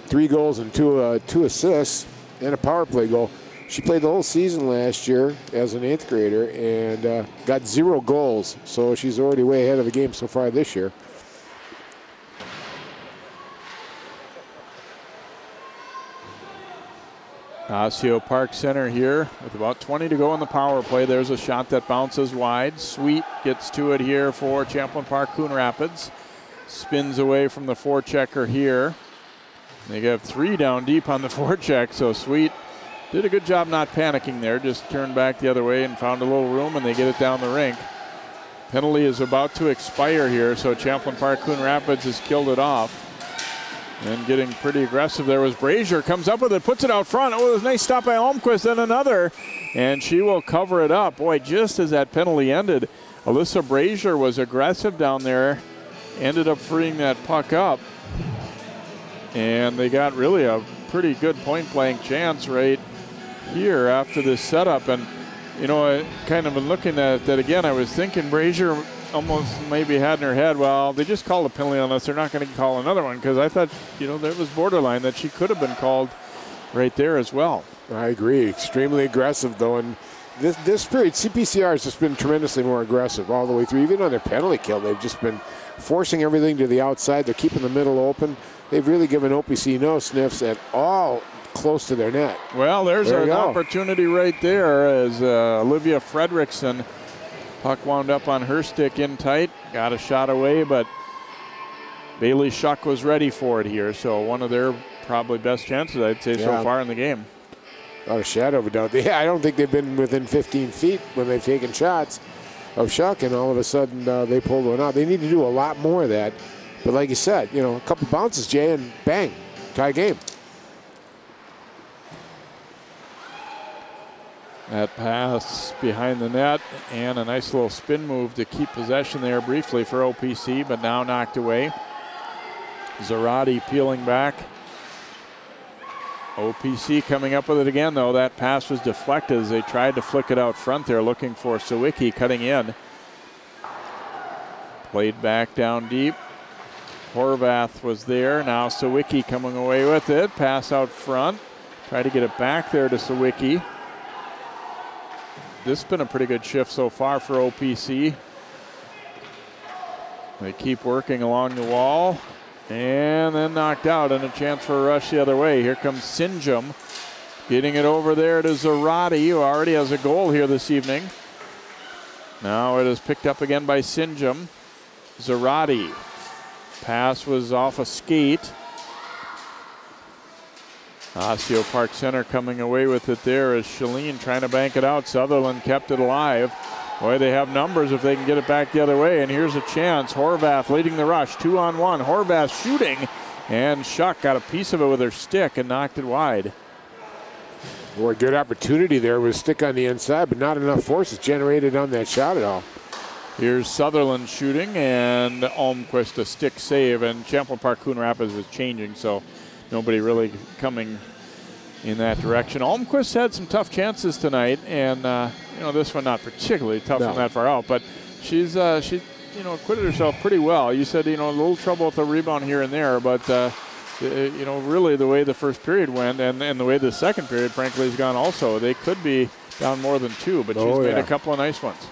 3 goals and 2 assists and a power play goal. She played the whole season last year as an 8th grader and got 0 goals. So she's already way ahead of the game so far this year. Osseo-Park-Center here with about 20 to go on the power play. There's a shot that bounces wide. Sweet gets to it here for Champlin Park-Coon Rapids. Spins away from the forechecker here. They have 3 down deep on the forecheck, so Sweet did a good job not panicking there. Just turned back the other way and found a little room, and they get it down the rink. Penalty is about to expire here, so Champlin Park-Coon Rapids has killed it off. And getting pretty aggressive there was Brazier, comes up with it, puts it out front. Oh, it was a nice stop by Almquist, and another. And she will cover it up. Boy, just as that penalty ended, Alyssa Brazier was aggressive down there, ended up freeing that puck up. And they got really a pretty good point-blank chance right here after this setup. And, you know, I kind of been looking at that again. I was thinking Brazier almost maybe had in her head, well, they just called a penalty on us. They're not going to call another one, because I thought, you know, that was borderline that she could have been called right there as well. I agree. Extremely aggressive, though. And this period, CPCR has just been tremendously more aggressive all the way through. Even on their penalty kill, they've just been forcing everything to the outside. They're keeping the middle open. They've really given OPC no sniffs at all close to their net. Well, there's an opportunity right there as Olivia Fredrickson, puck wound up on her stick in tight, got a shot away, but Bailey Shuck was ready for it here. So one of their probably best chances, I'd say, so far in the game. Not a shadow of a doubt. Yeah, I don't think they've been within 15 feet when they've taken shots of Shuck, and all of a sudden they pulled one out. They need to do a lot more of that. But like you said, you know, a couple bounces, Jay, and bang, tie game. That pass behind the net and a nice little spin move to keep possession there briefly for OPC, but now knocked away. Zarate peeling back. OPC coming up with it again, though. That pass was deflected as they tried to flick it out front there, looking for Sawicki cutting in. Played back down deep. Horvath was there. Now Sawicki coming away with it. Pass out front. Try to get it back there to Sawicki. This has been a pretty good shift so far for OPC. They keep working along the wall. And then knocked out, and a chance for a rush the other way. Here comes Sinjum, getting it over there to Zarate, who already has a goal here this evening. Now it is picked up again by Sinjum. Zarate. Pass was off a skate. Osseo-Park-Center coming away with it there as Shalene trying to bank it out. Sutherland kept it alive. Boy, they have numbers if they can get it back the other way, and here's a chance. Horvath leading the rush, 2-on-1. Horvath shooting, and Shuck got a piece of it with her stick and knocked it wide. Boy, good opportunity there with a stick on the inside, but not enough forces generated on that shot at all. Here's Sutherland shooting, and Almquist a stick save, and Champlin Park-Coon Rapids was changing, so nobody really coming in that direction. Almquist had some tough chances tonight, and you know, this one not particularly tough from that far out, but she's she you know, acquitted herself pretty well. You said, you know, a little trouble with the rebound here and there, but you know, really the way the first period went and the way the second period frankly has gone also, they could be down more than two, but she's made a couple of nice ones.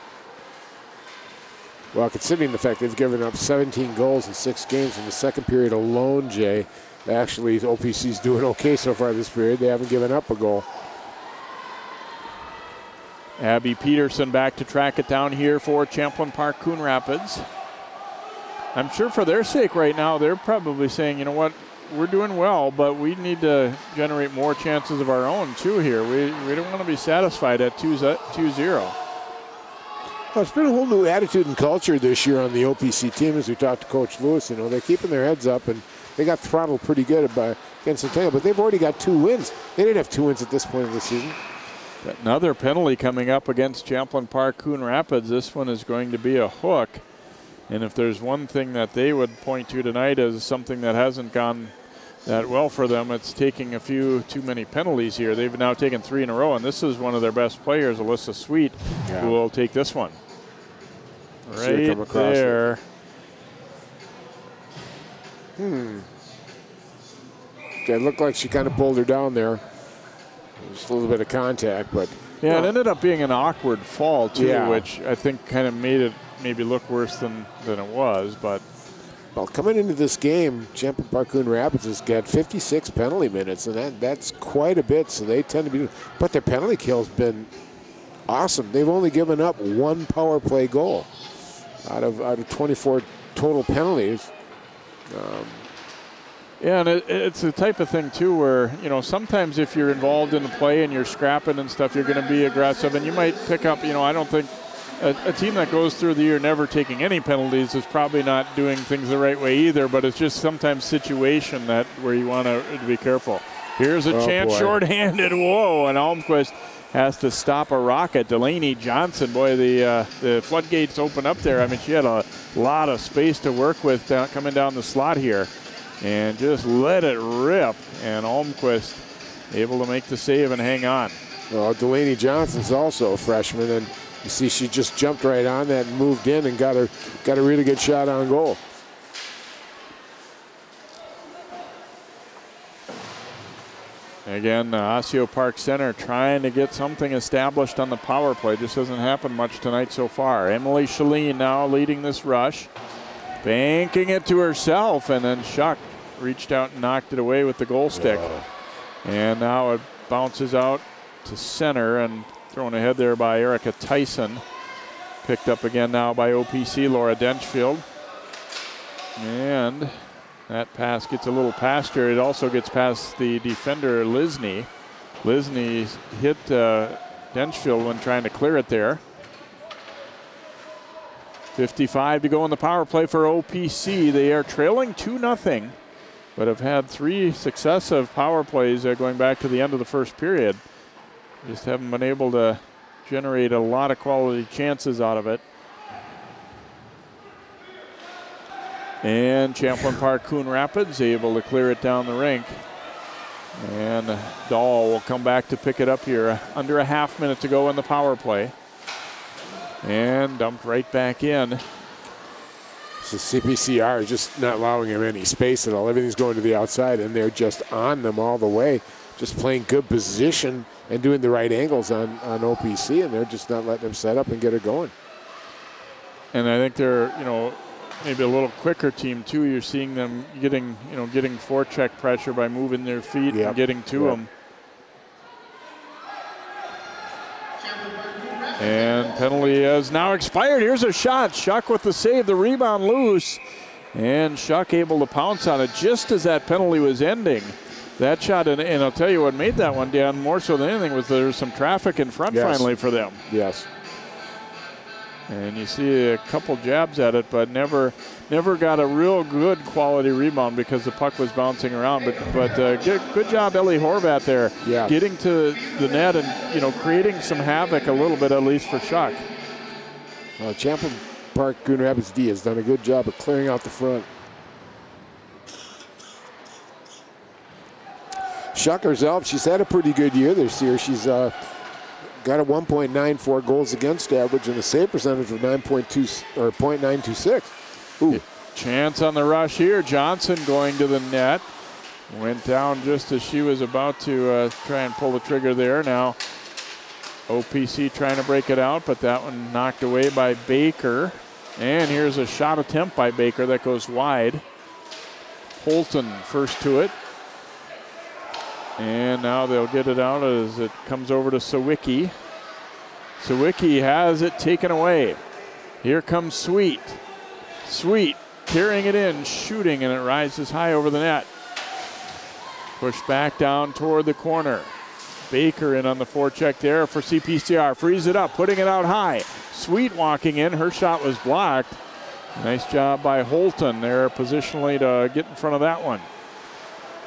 Well, considering the fact they've given up 17 goals in 6 games in the second period alone, Jay, actually OPC's doing okay so far this period. They haven't given up a goal. Abby Peterson back to track it down here for Champlin Park-Coon Rapids. I'm sure for their sake right now, they're probably saying, you know what, we're doing well, but we need to generate more chances of our own too here. We don't want to be satisfied at 2-0. Well, it's been a whole new attitude and culture this year on the OPC team as we talked to Coach Lewis. You know, they're keeping their heads up, and they got throttled pretty good against Centennial, but they've already got 2 wins. They didn't have 2 wins at this point of the season. Another penalty coming up against Champlin Park-Coon Rapids. This one is going to be a hook. And if there's one thing that they would point to tonight as something that hasn't gone that well for them, it's taking a few too many penalties here. They've now taken 3 in a row, and this is one of their best players, Alyssa Sweet, who will take this one. Right there. It looked like she kind of pulled her down there. Just a little bit of contact, but yeah, it ended up being an awkward fall too, which I think kind of made it maybe look worse than it was. But well, coming into this game, Champlin Park-Coon Rapids has got 56 penalty minutes, and that's quite a bit. So they tend to be, but their penalty kill's been awesome. They've only given up 1 power play goal out of 24 total penalties. Yeah, and it's the type of thing, too, where, you know, sometimes if you're involved in the play and you're scrapping and stuff, you're going to be aggressive, and you might pick up, you know, I don't think a team that goes through the year never taking any penalties is probably not doing things the right way either, but it's just sometimes situation that where you want to be careful. Here's a chance shorthanded. Whoa, and Almquist has to stop a rocket. Delaney Johnson, boy, the floodgates open up there. I mean, she had a lot of space to work with coming down the slot here and just let it rip. And Almquist able to make the save and hang on. Well, Delaney Johnson's also a freshman, and you see she just jumped right on that and moved in and got a really good shot on goal. Again, Osseo-Park-Center trying to get something established on the power play. Just hasn't happened much tonight so far. Emily Shalene now leading this rush. Banking it to herself, and then Shuck reached out and knocked it away with the goal stick. And now it bounces out to center and thrown ahead there by Erica Tyson. Picked up again now by OPC, Laura Denchfield. And that pass gets a little past her. It also gets past the defender, Lisney. Lisney hit Denchfield when trying to clear it there. 55 to go in the power play for OPC. They are trailing 2-0, but have had 3 successive power plays going back to the end of the first period. Just haven't been able to generate a lot of quality chances out of it. And Champlin Park-Coon Rapids able to clear it down the rink. And Dahl will come back to pick it up here. Under a half minute to go in the power play. And dumped right back in. So CPCR is just not allowing him any space at all. Everything's going to the outside, and they're just on them all the way. Just playing good position and doing the right angles on OPC, and they're just not letting them set up and get it going. And I think they're, maybe a little quicker team too. You're seeing them getting forecheck pressure by moving their feet and getting to them. And penalty has now expired. Here's a shot. Shuck with the save. The rebound loose. And Shuck able to pounce on it just as that penalty was ending. That shot, and I'll tell you what made that one, Dan, more so than anything, was there was some traffic in front finally for them. Yes. And you see a couple jabs at it, but never got a real good quality rebound because the puck was bouncing around. But good job, Ellie Horvat there, getting to the net and creating some havoc a little bit at least for Shuck. Champlin Park-Coon Rapids D has done a good job of clearing out the front. Shuck herself, she's had a pretty good year this year. She's got a 1.94 goals against average and a save percentage of 0.926. Ooh. Chance on the rush here. Johnson going to the net. Went down just as she was about to try and pull the trigger there. Now OPC trying to break it out, but that one knocked away by Baker. And here's a shot attempt by Baker that goes wide. Holton first to it. And now they'll get it out as it comes over to Sawicki. Sawicki has it taken away. Here comes Sweet. Sweet carrying it in, shooting, and it rises high over the net. Pushed back down toward the corner. Baker in on the forecheck there for CPCR. Frees it up, putting it out high. Sweet walking in. Her shot was blocked. Nice job by Holton there positionally to get in front of that one.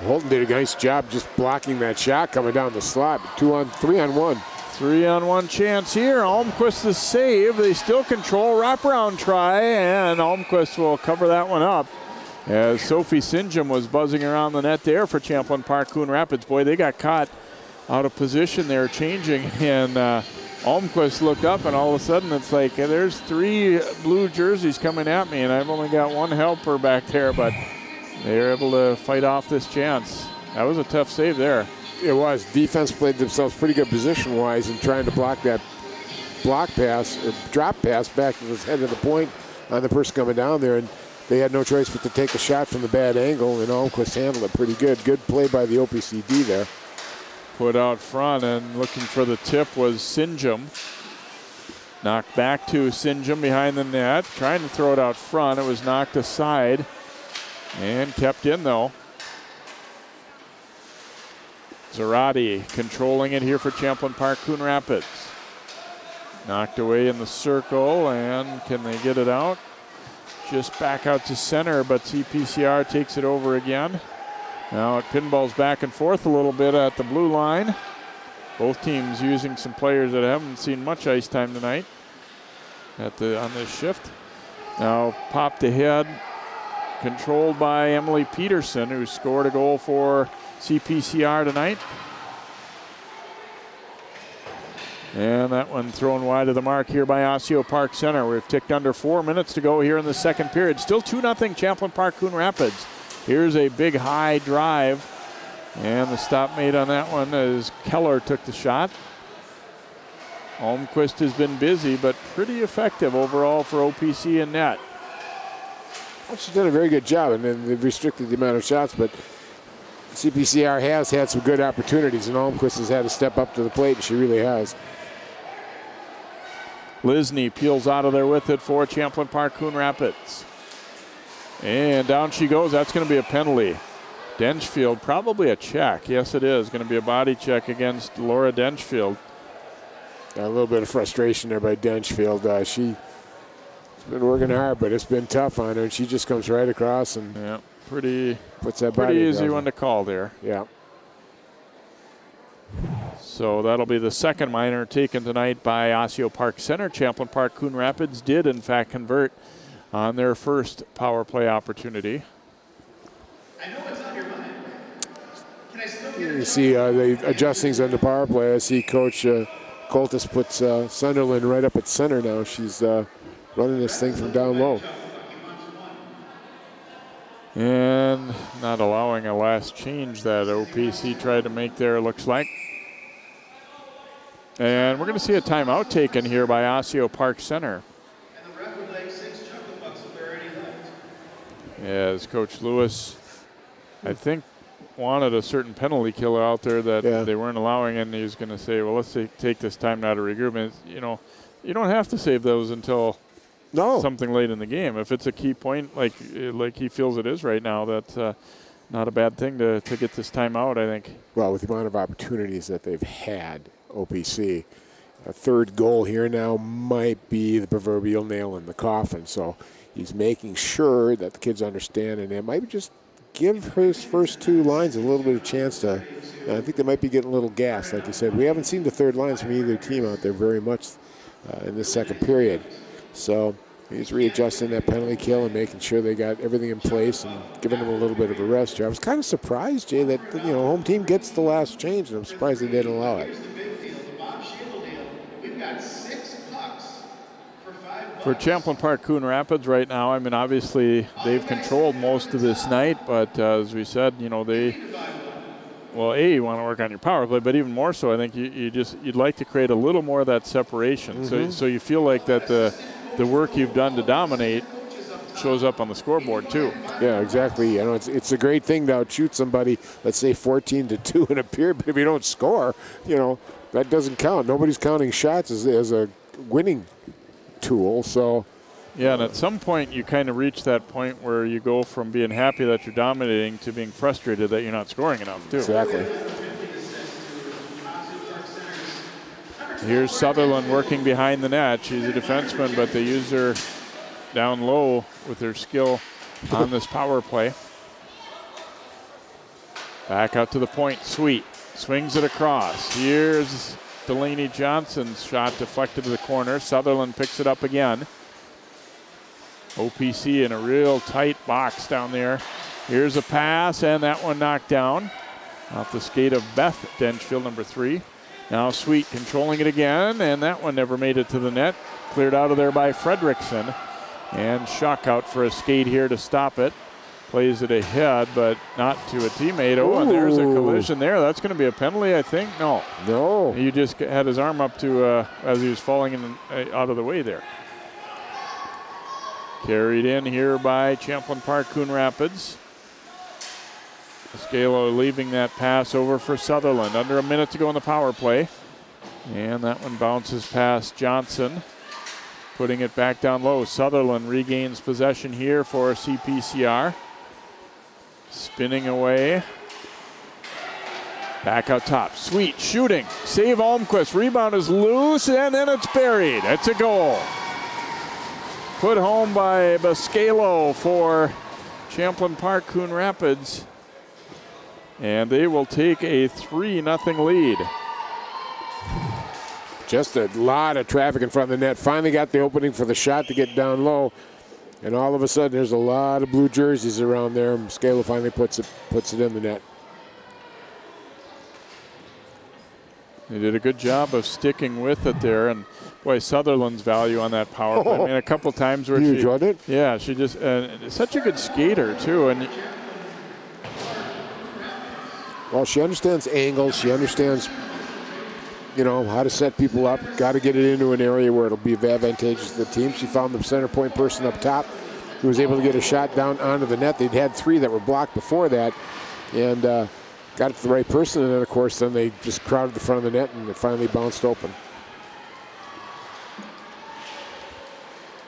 Holton did a nice job just blocking that shot coming down the slot. 3-on-1. 3-on-1 chance here. Almquist the save. They still control. Wraparound try, and Almquist will cover that one up. As Sophie Sinjum was buzzing around the net there for Champlin Park-Coon Rapids. Boy, they got caught out of position there changing, and Almquist looked up, and all of a sudden it's like, there's 3 blue jerseys coming at me, and I've only got 1 helper back there, but they were able to fight off this chance. That was a tough save there. It was. Defense played themselves pretty good position-wise in trying to block that block pass or drop pass back to the head of the point on the person coming down there, and they had no choice but to take a shot from the bad angle, and Almquist handled it pretty good. Good play by the OPCD there. Put out front, and looking for the tip was Sinjum. Knocked back to Sinjum behind the net, trying to throw it out front. It was knocked aside and kept in though. Zarate controlling it here for Champlin Park-Coon Rapids. Knocked away in the circle, and can they get it out? Just back out to center, but CPCR takes it over again. Now it pinballs back and forth a little bit at the blue line. Both teams using some players that haven't seen much ice time tonight on this shift. Now popped ahead, controlled by Emily Peterson, who scored a goal for CPCR tonight. And that one thrown wide of the mark here by Osseo-Park-Center. We've ticked under 4 minutes to go here in the second period. Still 2-0 Champlin Park-Coon Rapids. Here's a big high drive. And the stop made on that one as Keller took the shot. Holmquist has been busy, but pretty effective overall for OPC and net. Well, she's done a very good job, and then they've restricted the amount of shots, but CPCR has had some good opportunities, and Holmquist has had to step up to the plate, and she really has. Lisney peels out of there with it for Champlin Park-Coon Rapids. And down she goes. That's going to be a penalty. Denchfield, probably a check. Yes, it is. Going to be a body check against Laura Denchfield. A little bit of frustration there by Denchfield. She's been working hard, but it's been tough on her, and she just comes right across and puts that body. Pretty easy one to call there. Yeah. So that'll be the second minor taken tonight by Osseo-Park-Center. Champlin Park-Coon Rapids did, in fact, convert on their first power play opportunity. I know what's on your mind. Can I still get You see the adjustings on the power play. I see Coach Coltis puts Sunderland right up at center now. She's running this thing from down low. And not allowing a last change that OPC tried to make there, looks like. And we're going to see a timeout taken here by Osseo-Park-Center. And the ref would like 6 chocolate bucks if they're already left. As Coach Lewis, I think, wanted a certain penalty killer out there that they weren't allowing, and he's going to say, well, let's take this time now to regroup. And, you know, you don't have to save those until something late in the game. If it's a key point like he feels it is right now, that's not a bad thing to get this time out, I think. Well, with the amount of opportunities that they've had, OPC, a third goal here now might be the proverbial nail in the coffin. So he's making sure that the kids understand, and they might just give his first 2 lines a little bit of chance to. I think they might be getting a little gassed, like you said. We haven't seen the third lines from either team out there very much in this second period. So he's readjusting that penalty kill and making sure they got everything in place and giving them a little bit of a rest here. I was kind of surprised, Jay, that home team gets the last change, and I'm surprised they didn't allow it. For Champlin Park-Coon Rapids right now, I mean, obviously they've controlled most of this night, but as we said, you want to work on your power play, but even more so, I think you'd like to create a little more of that separation. So you feel like that the work you've done to dominate shows up on the scoreboard too. Yeah, exactly. It's a great thing to outshoot somebody, let's say 14-2 in a period, but if you don't score, that doesn't count. Nobody's counting shots as a winning tool. So yeah, and at some point you kind of reach that point where you go from being happy that you're dominating to being frustrated that you're not scoring enough too. Exactly. Here's Sutherland working behind the net. She's a defenseman, but they use her down low with their skill on this power play. Back out to the point, Sweet swings it across. Here's Delaney Johnson's shot deflected to the corner. Sutherland picks it up again. OPC in a real tight box down there. Here's a pass, and that one knocked down off the skate of Beth Denchfield, number 3. Now Sweet controlling it again, and that one never made it to the net. Cleared out of there by Fredrickson. And Shock out for a skate here to stop it. Plays it ahead, but not to a teammate. Oh, and there's a collision there. That's going to be a penalty, I think. No. He just had his arm up to as he was falling out of the way there. Carried in here by Champlin Park-Coon Rapids. Scalo leaving that pass over for Sutherland. Under a minute to go in the power play. And that one bounces past Johnson. Putting it back down low. Sutherland regains possession here for CPCR. Spinning away. Back out top. Sweet shooting. Save Almquist. Rebound is loose, and then it's buried. It's a goal. Put home by Bascalo for Champlin Park-Coon Rapids. And they will take a 3-0 lead. Just a lot of traffic in front of the net. Finally got the opening for the shot to get down low. And all of a sudden, there's a lot of blue jerseys around there. Bascalo finally puts it in the net. They did a good job of sticking with it there, and boy, Sutherland's value on that power play. I mean, a couple times where you enjoyed it? Yeah, she just such a good skater too, and well, she understands angles. She understands, you know, how to set people up. Got to get it into an area where it'll be advantageous to the team. She found the center point person up top who was able to get a shot down onto the net. They'd had 3 that were blocked before that, and got it to the right person, and then, of course, then they just crowded the front of the net, and it finally bounced open.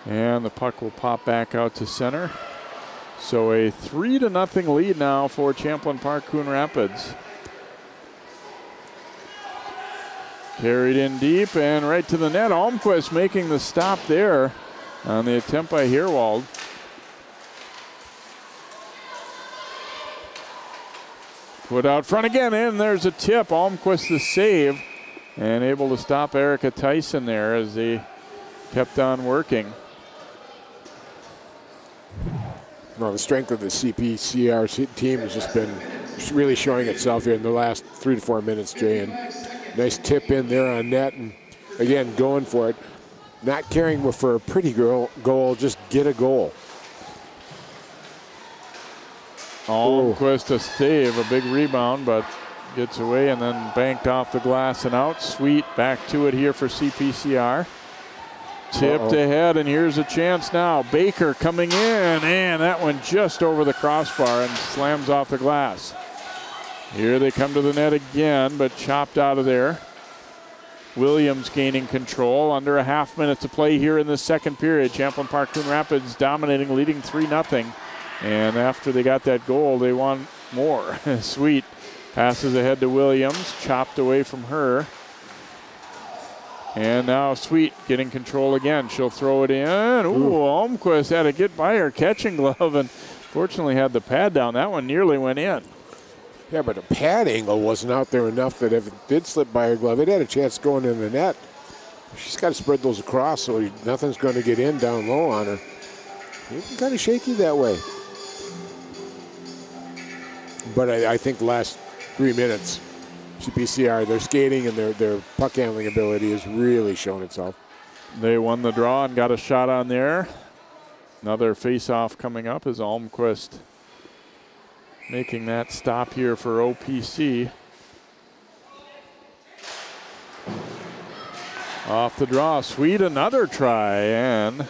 And the puck will pop back out to center. So a 3-0 lead now for Champlin Park-Coon Rapids. Carried in deep and right to the net. Almquist making the stop there on the attempt by Herwald. Put out front again, and there's a tip. Almquist the save, and able to stop Erica Tyson there as they kept on working. No, the strength of the CPCR team has just been really showing itself here in the last 3 to 4 minutes, Jay. And nice tip in there on net, and again, going for it. Not caring for a pretty goal, just get a goal. Almquist a save, a big rebound, but gets away and then banked off the glass and out. Sweet back to it here for CPCR. Tipped ahead, and here's a chance now. Baker coming in, and that one just over the crossbar and slams off the glass. Here they come to the net again, but chopped out of there. Williams gaining control. Under a half minute to play here in the second period. Champlin Park-Coon Rapids dominating, leading 3-0. And after they got that goal, they want more. Sweet passes ahead to Williams, chopped away from her. And now Sweet getting control again. She'll throw it in. Ooh, Almquist had to get by her catching glove and fortunately had the pad down. That one nearly went in. Yeah, but the pad angle wasn't out there enough that if it did slip by her glove, it had a chance going in the net. She's got to spread those across so nothing's going to get in down low on her. It's kind of shaky that way. But I think the last 3 minutes, CPCR, their skating and their puck handling ability has really shown itself. They won the draw and got a shot on there. Another face-off coming up as Almquist making that stop here for OPC. Off the draw, Sweet, another try, and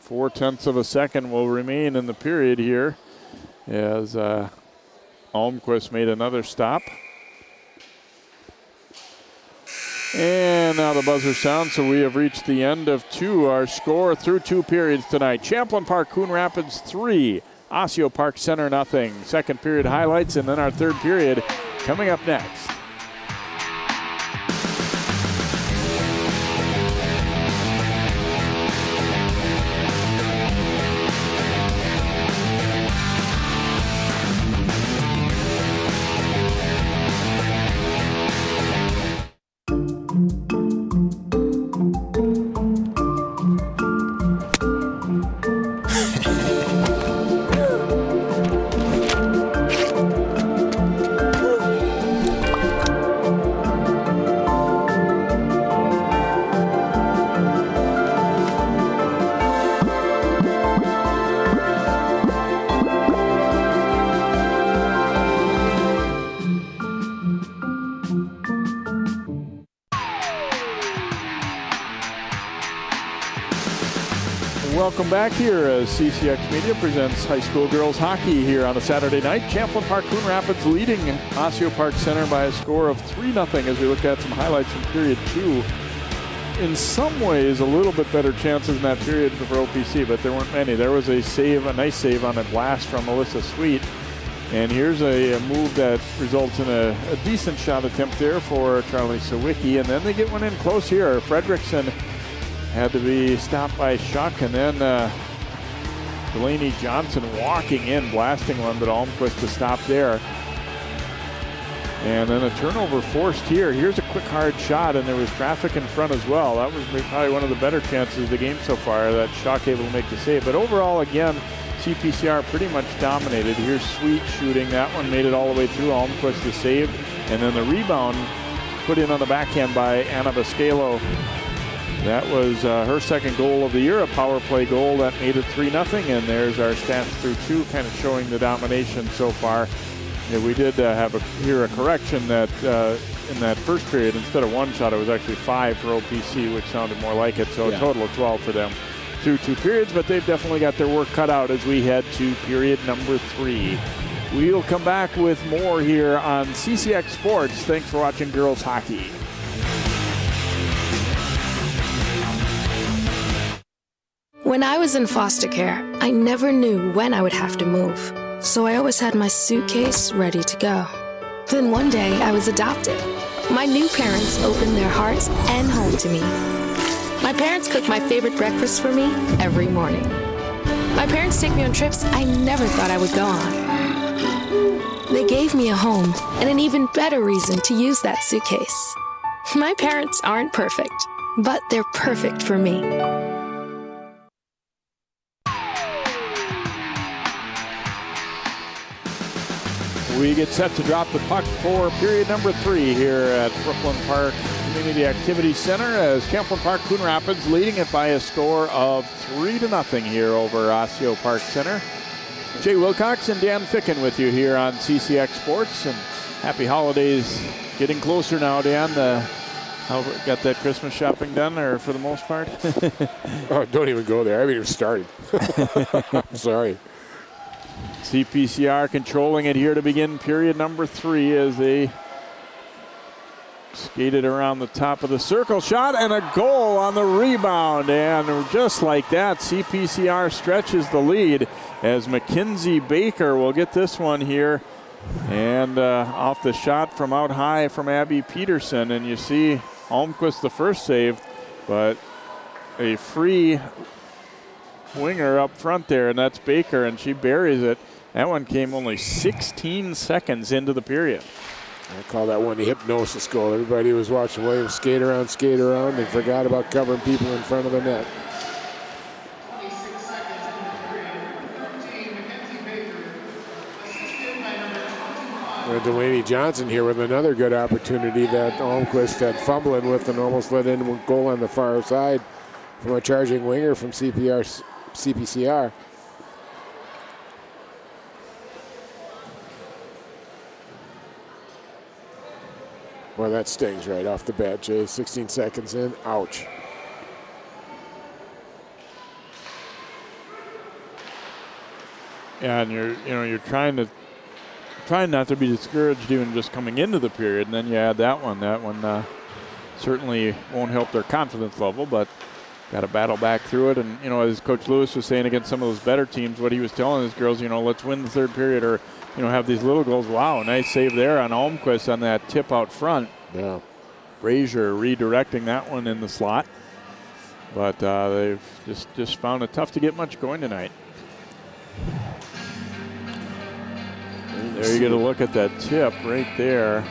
0.4 of a second will remain in the period here as Almquist made another stop. And now the buzzer sounds, so we have reached the end of 2. Our score through 2 periods tonight. Champlin Park-Coon Rapids 3, Osseo-Park-Center 0. Second period highlights, and then our third period coming up next. Welcome back here as CCX Media presents high school girls hockey here on a Saturday night. Champlin Park-Coon Rapids leading Osseo-Park-Center by a score of 3-0 as we look at some highlights from period 2. In some ways, a little bit better chances in that period for OPC, but there weren't many. There was a save, a nice save on a blast from Melissa Sweet. And here's a move that results in a decent shot attempt there for Charlie Sawicki. And then they get one in close here. Fredrickson had to be stopped by Shuck. And then Delaney Johnson walking in, blasting one, but Almquist to stop there. And then a turnover forced here. Here's a quick, hard shot, and there was traffic in front as well. That was probably one of the better chances of the game so far, that Shuck able to make the save. But overall, again, CPCR pretty much dominated. Here's Sweet shooting. That one made it all the way through. Almquist the save. And then the rebound put in on the backhand by Anna Bascalo. That was her second goal of the year, a power play goal that made it 3-0. And there's our stats through 2, kind of showing the domination so far. Yeah, we did have here a correction that in that first period, instead of 1 shot, it was actually 5 for OPC, which sounded more like it. So a total of 12 for them through 2 periods, but they've definitely got their work cut out as we head to period number 3. We'll come back with more here on CCX Sports. Thanks for watching girls hockey. When I was in foster care, I never knew when I would have to move. So I always had my suitcase ready to go. Then one day I was adopted. My new parents opened their hearts and home to me. My parents cook my favorite breakfast for me every morning. My parents take me on trips I never thought I would go on. They gave me a home and an even better reason to use that suitcase. My parents aren't perfect, but they're perfect for me. We get set to drop the puck for period number 3 here at Brooklyn Park Community Activity Center as Champlin Park-Coon Rapids leading it by a score of 3-0 here over Osseo-Park-Center. Jay Wilcox and Dan Ficken with you here on CCX Sports, and happy holidays getting closer now, Dan. How got that Christmas shopping done, or for the most part? Oh, don't even go there. I haven't even started. I'm sorry. CPCR controlling it here to begin period number 3 as they skated around the top of the circle. Shot and a goal on the rebound. And just like that, CPCR stretches the lead as Mackenzie Baker will get this one here. And off the shot from out high from Abby Peterson. And you see Almquist the first save, but a free winger up front there, and that's Baker, and she buries it. That one came only 16 seconds into the period. I call that one the hypnosis goal. Everybody was watching Williams skate around, and forgot about covering people in front of the net. 26 seconds in the period. 13, Mackenzie Baker, assisted by number 25. Delaney Johnson here with another good opportunity that Almquist had fumbling with and almost let in a goal on the far side from a charging winger from CPCR. Well, that stings right off the bat, Jay. 16 seconds in, ouch. Yeah, and you're trying not to be discouraged even just coming into the period, and then you add that one. That one certainly won't help their confidence level, but got to battle back through it. And as Coach Lewis was saying against some of those better teams, what he was telling his girls, let's win the third period, or have these little goals. Wow, nice save there on Almquist on that tip out front. Yeah. Brazier redirecting that one in the slot. But they've just found it tough to get much going tonight. There you get a look at that tip right there.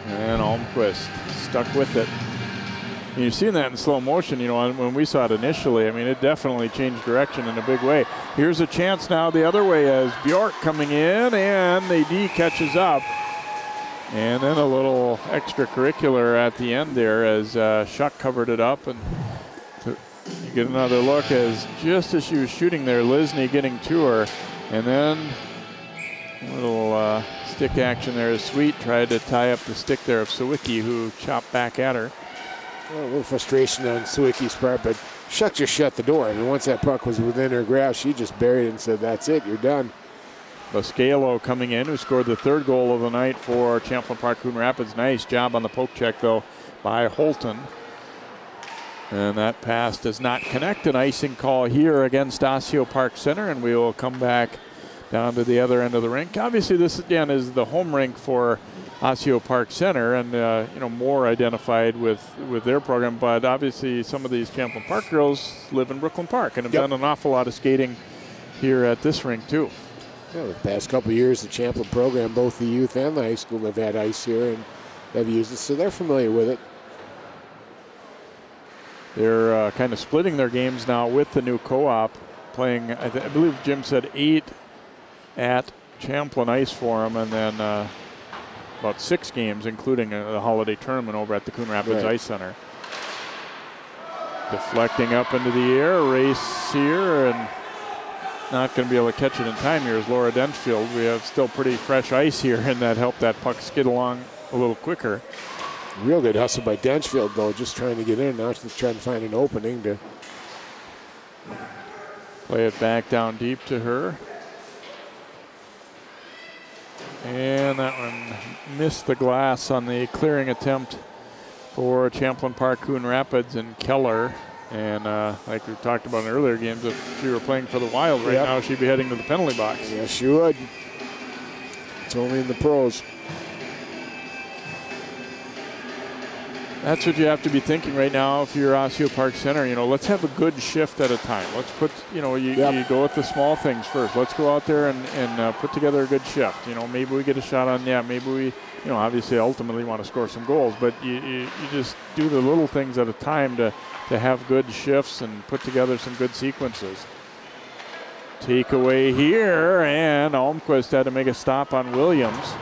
And Almquist stuck with it. And you've seen that in slow motion, when we saw it initially. I mean, it definitely changed direction in a big way. Here's a chance now the other way as Bjork coming in, and the D catches up. And then a little extracurricular at the end there as Shuck covered it up. And you get another look as just as she was shooting there, Lisney getting to her. And then a little stick action there as Sweet tried to tie up the stick there of Sawicki, who chopped back at her. Well, a little frustration on Sawicki's part, but Shuck just shut the door. I mean, once that puck was within her grasp, she just buried it and said, that's it, you're done. Bascalo coming in, who scored the third goal of the night for Champlin Park-Coon Rapids. Nice job on the poke check, though, by Holton. And that pass does not connect. An icing call here against Osseo-Park-Center, and we will come back down to the other end of the rink. Obviously, this again is the home rink for Osseo-Park-Center, and you know, more identified with their program. But obviously, some of these Champlin Park girls live in Brooklyn Park and have done an awful lot of skating here at this rink too. Yeah, the past couple of years, the Champlin program, both the youth and the high school, have had ice here and have used it, so they're familiar with it. They're kind of splitting their games now with the new co-op, playing, I believe Jim said 8 at Champlin Ice Forum, and then about 6 games, including the holiday tournament over at the Coon Rapids Ice Center. Deflecting up into the air, race here, and not going to be able to catch it in time here is Laura Denchfield. We have still pretty fresh ice here, and that helped that puck skid along a little quicker. Real good hustle by Denchfield, though, just trying to get in. Now she's trying to find an opening to play it back down deep to her. And that one missed the glass on the clearing attempt for Champlin Park-Coon Rapids and Keller. And like we talked about in earlier games, if she were playing for the Wild right now, she'd be heading to the penalty box. Yes, she would. It's only in the pros. That's what you have to be thinking right now if you're Osseo-Park-Center. You know, let's have a good shift at a time. Let's put, you know, you go with the small things first. Let's go out there and put together a good shift. You know, maybe we get a shot on, maybe we, you know, obviously ultimately want to score some goals, but you just do the little things at a time to have good shifts and put together some good sequences. Takeaway here, and Almquist had to make a stop on Williams.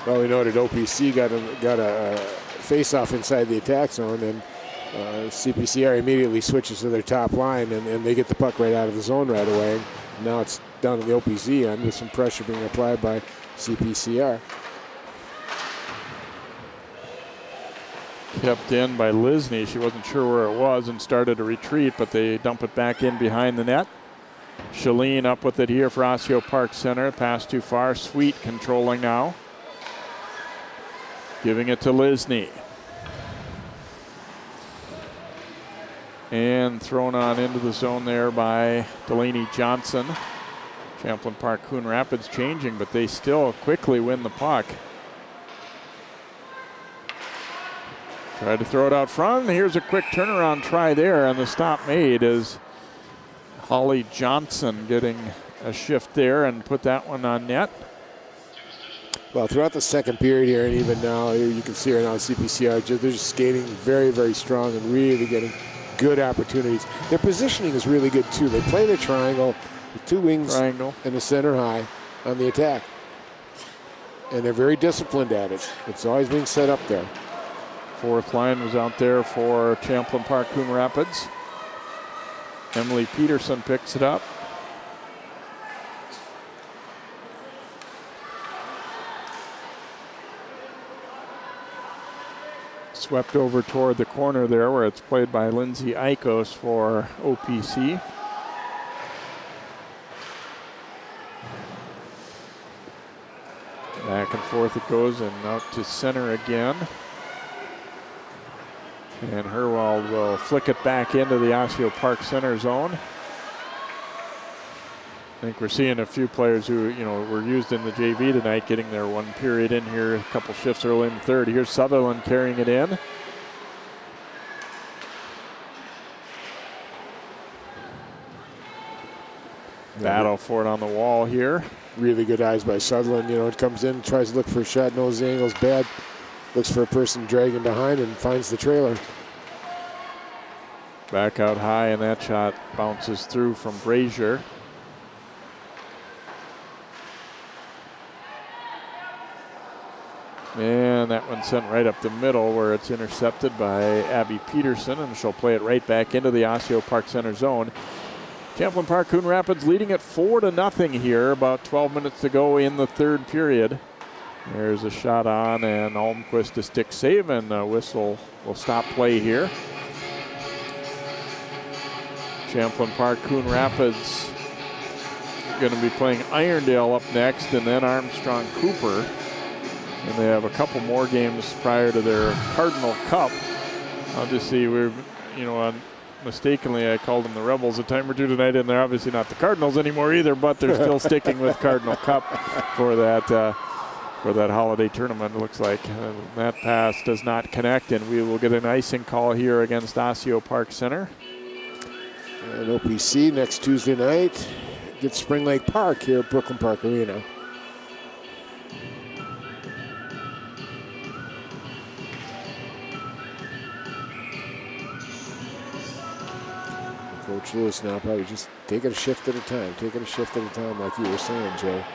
Well, we noted OPC got a face-off inside the attack zone, and CPCR immediately switches to their top line, and they get the puck right out of the zone right away. Now it's down to the OPC end with some pressure being applied by CPCR. Kept in by Lisney. She wasn't sure where it was and started a retreat, but they dump it back in behind the net. Shalene up with it here for Osseo-Park-Center. Pass too far. Sweet controlling now. Giving it to Lisney. And thrown on into the zone there by Delaney Johnson. Champlin Park-Coon Rapids changing, but they still quickly win the puck. Tried to throw it out front. Here's a quick turnaround try there, and the stop made is Holly Johnson getting a shift there and put that one on net. Well, throughout the second period here, and even now, you can see right now CPCR, they're just skating very, very strong and really getting good opportunities. Their positioning is really good, too. They play the triangle with 2 wings and a center high on the attack. And they're very disciplined at it. It's always being set up there. Fourth line was out there for Champlin Park-Coon Rapids. Emily Peterson picks it up. Swept over toward the corner there where it's played by Lindsay Eikos for OPC. Back and forth it goes, and out to center again. And Herwald will flick it back into the Osseo-Park-Center zone. I think we're seeing a few players who, you know, were used in the JV tonight getting their 1 period in here, a couple shifts early in the third. Here's Sutherland carrying it in. Battle for it on the wall here. Really good eyes by Sutherland. You know, it comes in, tries to look for a shot, knows the angle's bad. Looks for a person dragging behind and finds the trailer. Back out high, and that shot bounces through from Brazier. And that one sent right up the middle where it's intercepted by Abby Peterson, and she'll play it right back into the Osseo-Park-Center zone. Champlin Park-Coon Rapids leading it 4-0 here, about 12 minutes to go in the third period. There's a shot on, and Almquist a stick save, and a whistle will stop play here. Champlin Park-Coon Rapids going to be playing Irondale up next, and then Armstrong Cooper. And they have a couple more games prior to their Cardinal Cup. Obviously, we're, you know, mistakenly I called them the Rebels a time or two tonight, and they're obviously not the Cardinals anymore either, but they're still sticking with Cardinal Cup for that holiday tournament. It looks like that pass does not connect, and we will get an icing call here against Osseo-Park-Center. And OPC next Tuesday night gets Spring Lake Park here at Brooklyn Park Arena. Coach Lewis now probably just taking a shift at a time, like you were saying, Jay.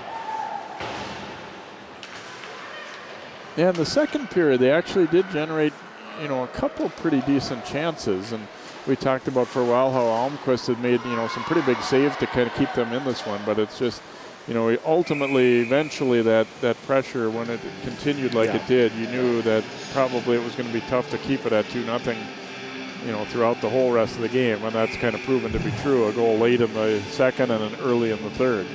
Yeah, in the second period, they actually did generate, a couple pretty decent chances. And we talked about for a while how Almquist had made, some pretty big saves to kind of keep them in this one. But it's just, ultimately, eventually that pressure, when it continued like it did, you knew that probably it was going to be tough to keep it at 2-0. Throughout the whole rest of the game, and that's kind of proven to be true. A goal late in the second and an early in the third.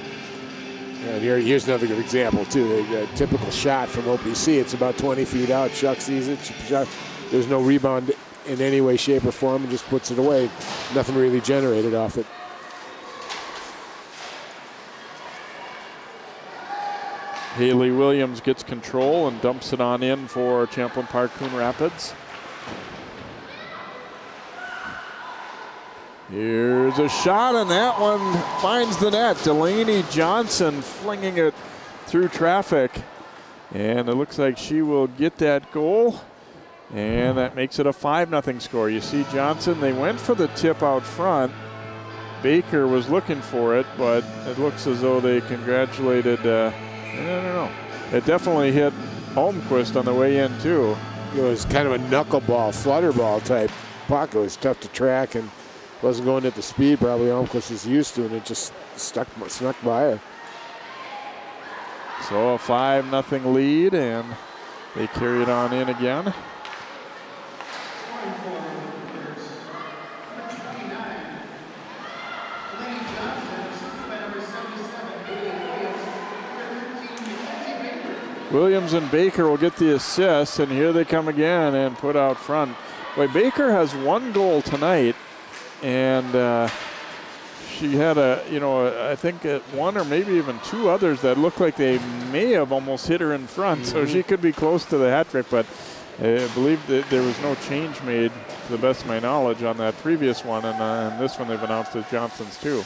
And here's another good example, too. A typical shot from OPC. It's about 20 feet out. Chuck sees it. There's no rebound in any way, shape, or form, and just puts it away. Nothing really generated off it. Haley Williams gets control and dumps it on in for Champlin Park-Coon Rapids. Here's a shot, and that one finds the net. Delaney Johnson flinging it through traffic. And it looks like she will get that goal. And that makes it a 5-0 score. You see Johnson, they went for the tip out front. Baker was looking for it, but it looks as though they congratulated, I don't know. It definitely hit Almquist on the way in, too. It was kind of a knuckleball, flutter ball type puck. It was tough to track and wasn't going at the speed probably Almquist is used to, and it just snuck by her. So a 5-0 lead, and they carry it on in again. Williams and Baker will get the assist, and here they come again and put out front. Boy, Baker has one goal tonight. And she had I think one or maybe even two others that looked like they may have almost hit her in front. So she could be close to the hat trick, but I believe that there was no change made, to the best of my knowledge, on that previous one. And this one they've announced as Johnson's too.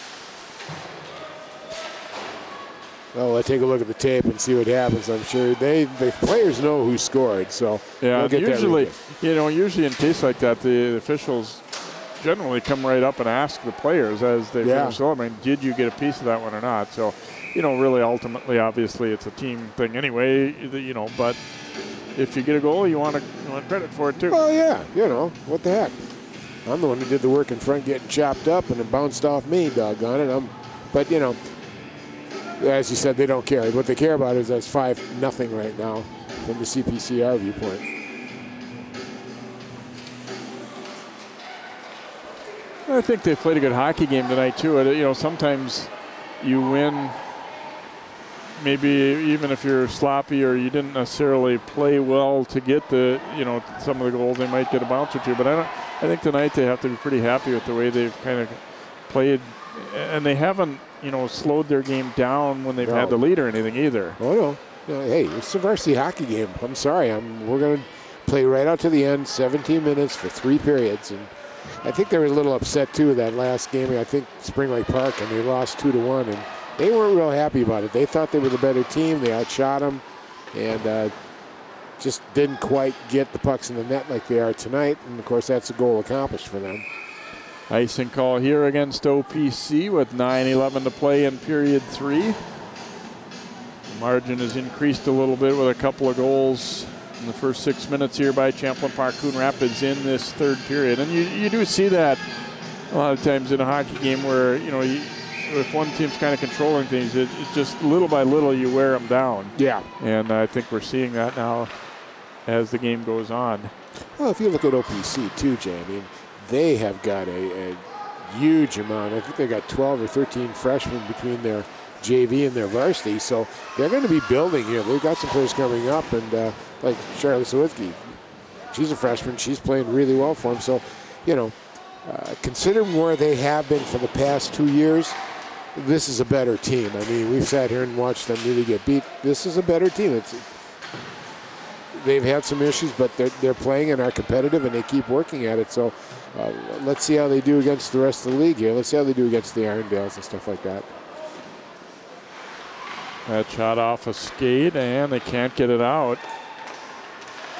Well, let's take a look at the tape and see what happens. I'm sure the players know who scored. So yeah, we'll usually in case like that, the officials generally come right up and ask the players as they finish the game, did you get a piece of that one or not? So, really ultimately, obviously, it's a team thing anyway, but if you get a goal, you want credit for it too. Oh, yeah, what the heck? I'm the one who did the work in front getting chopped up, and it bounced off me, doggone it. But, as you said, they don't care. What they care about is that's 5-0 right now from the CPCR viewpoint. I think they played a good hockey game tonight too. Sometimes you win, maybe even if you're sloppy or you didn't necessarily play well to get the, some of the goals. They might get a bounce or two, but I think tonight they have to be pretty happy with the way they've kind of played, and they haven't, slowed their game down when they've had the lead or anything either. Oh no, hey, it's a varsity hockey game. I'm sorry, we're going to play right out to the end, 17 minutes for 3 periods, and I think they were a little upset too that last game. I think Spring Lake Park, and they lost 2-1, and they weren't real happy about it. They thought they were the better team. They outshot them, and just didn't quite get the pucks in the net like they are tonight. And of course, that's a goal accomplished for them. Icing call here against OPC with 9:11 to play in period 3. The margin has increased a little bit with a couple of goals in the first 6 minutes here by Champlin Park-Coon Rapids in this third period. And you do see that a lot of times in a hockey game where, if one team's kind of controlling things, it just little by little you wear them down. Yeah. And I think we're seeing that now as the game goes on. Well, if you look at OPC too, Jay, they have got a huge amount. I think they got 12 or 13 freshmen between their JV and their varsity, so they're going to be building here. They've got some players coming up, and like Charlotte Sawicki, she's a freshman. She's playing really well for them. So, considering where they have been for the past 2 years, this is a better team. I mean, we've sat here and watched them really get beat. This is a better team. They've had some issues, but they're playing and are competitive, and they keep working at it. So let's see how they do against the rest of the league here. Let's see how they do against the Irondales and stuff like that. That shot off a skate, and they can't get it out.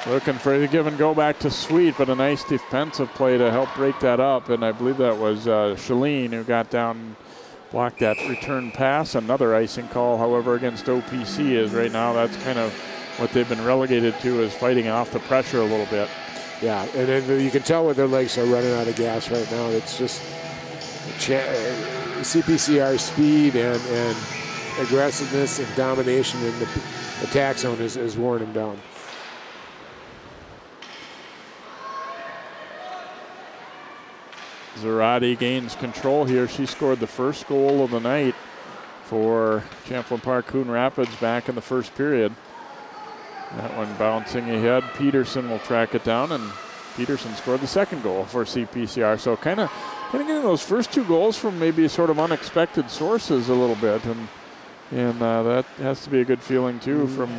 Looking for the give and go back to Sweet, but a nice defensive play to help break that up. And I believe that was Shalene who got down and blocked that return pass. Another icing call, however, against OPC is right now. That's kind of what they've been relegated to, is fighting off the pressure a little bit. Yeah, and then you can tell where their legs are running out of gas right now. It's just CPCR speed and aggressiveness and domination in the attack zone is wearing them down. Zarate gains control here. She scored the first goal of the night for Champlin Park-Coon Rapids back in the first period. That one bouncing ahead. Peterson will track it down, and Peterson scored the second goal for CPCR. So kind of getting those first two goals from maybe sort of unexpected sources a little bit, and that has to be a good feeling too from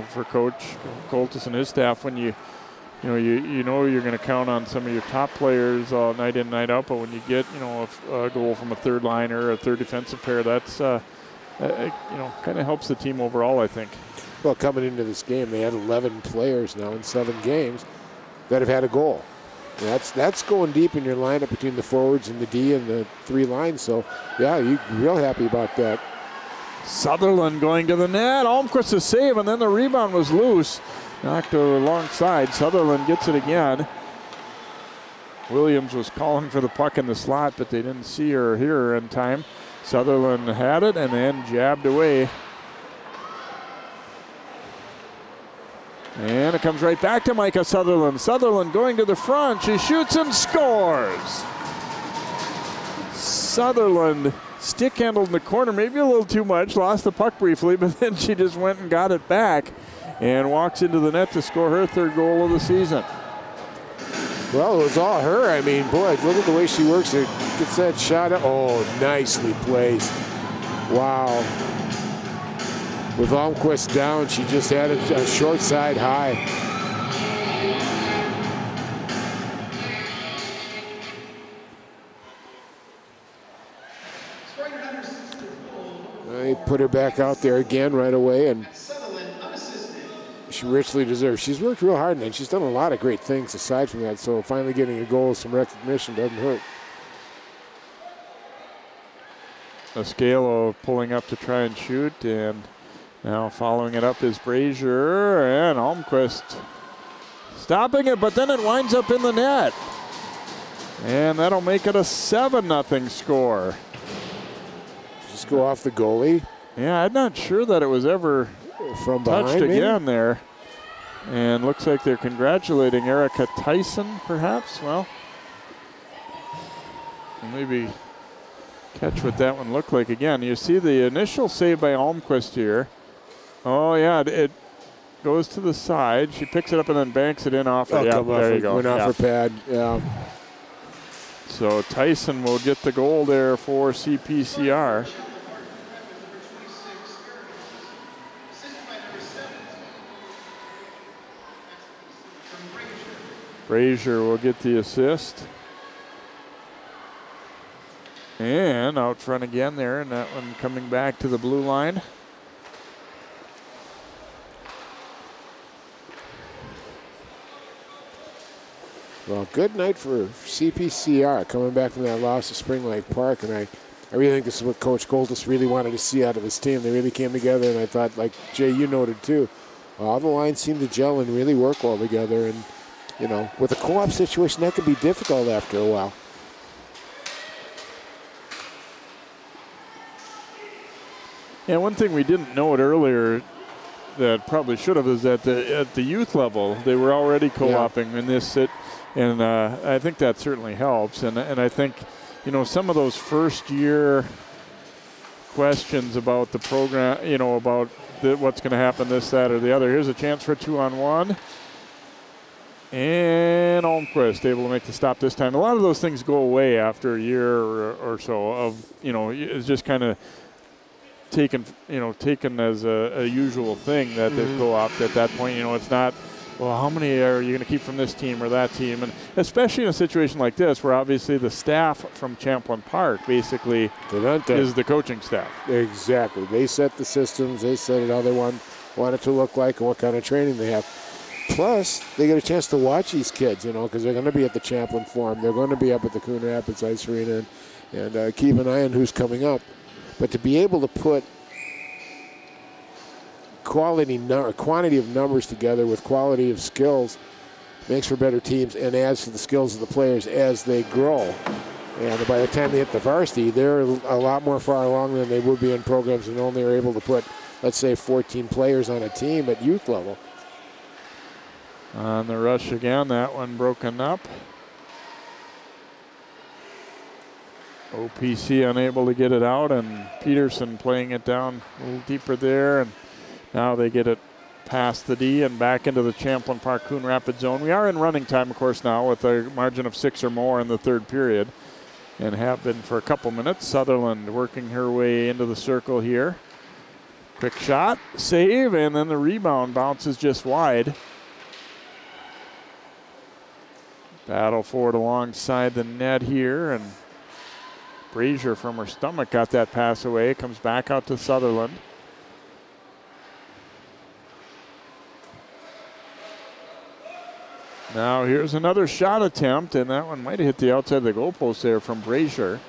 for Coach Coltis and his staff when you know you're going to count on some of your top players night in, night out, but when you get a goal from a third liner, a third defensive pair, that's kind of helps the team overall, I think. Well, coming into this game, they had 11 players now in 7 games that have had a goal. That's going deep in your lineup between the forwards and the D and the 3 lines. So, yeah, you're real happy about that. Sutherland going to the net. Almquist a save, and then the rebound was loose. Knocked alongside. Sutherland gets it again. Williams was calling for the puck in the slot, but they didn't see her or hear her in time. Sutherland had it and then jabbed away. And it comes right back to Micah Sutherland. Sutherland going to the front. She shoots and scores. Sutherland stick handled in the corner, maybe a little too much. Lost the puck briefly, but then she just went and got it back and walks into the net to score her 3rd goal of the season. Well, it was all her. I mean, boy, look at the way she works. It gets that shot. Oh, nicely placed. Wow. With Almquist down, she just had a short side high. They put her back out there again right away, and she richly deserves. She's worked real hard, and she's done a lot of great things aside from that, so finally getting a goal, some recognition doesn't hurt. Osseo pulling up to try and shoot, and now following it up is Brazier, and Almquist stopping it, but then it winds up in the net. And that'll make it a 7-0 score. Just go off the goalie. Yeah, I'm not sure that it was ever from touched behind, again there. And looks like they're congratulating Erica Tyson, perhaps. Well, maybe catch what that one looked like again. You see the initial save by Almquist here. Oh, yeah, it goes to the side. She picks it up and then banks it in off her. Yeah, there you go. Went off her pad, yeah. So Tyson will get the goal there for CPCR. Brazier will get the assist. And out front again there, and that one coming back to the blue line. Well, good night for CPCR coming back from that loss to Spring Lake Park, and I really think this is what Coach Coltis really wanted to see out of his team. They really came together, and I thought, like Jay, you noted too, all the lines seem to gel and really work well together, and with a co-op situation, that could be difficult after a while. Yeah, one thing we didn't note earlier that probably should have is that at the youth level, they were already co-oping in this. And I think that certainly helps. And I think, some of those first-year questions about the program, about what's going to happen this, that, or the other. Here's a chance for a 2-on-1. And then Almquist able to make the stop this time. A lot of those things go away after a year or so of, it's just kind of taken as a usual thing that they go up at that point. It's not, well, how many are you going to keep from this team or that team? And especially in a situation like this where obviously the staff from Champlin Park basically is the coaching staff. Exactly. They set the systems. They set it how they want it to look like and what kind of training they have. Plus, they get a chance to watch these kids, because they're going to be at the Champlin Forum. They're going to be up at the Coon Rapids Ice Arena and keep an eye on who's coming up. But to be able to put quantity of numbers together with quality of skills makes for better teams and adds to the skills of the players as they grow. And by the time they hit the varsity, they're a lot more far along than they would be in programs and only are able to put, let's say, 14 players on a team at youth level. On the rush again, that one broken up. OPC unable to get it out, and Peterson playing it down a little deeper there, and now they get it past the D and back into the Champlin Park-Coon Rapids zone. We are in running time, of course, now with a margin of 6 or more in the third period, and have been for a couple minutes. Sutherland working her way into the circle here. Quick shot, save, and then the rebound bounces just wide. Battle for it alongside the net here, and Brazier from her stomach got that pass away. Comes back out to Sutherland. Now here's another shot attempt, and that one might have hit the outside of the goalpost there from Brazier.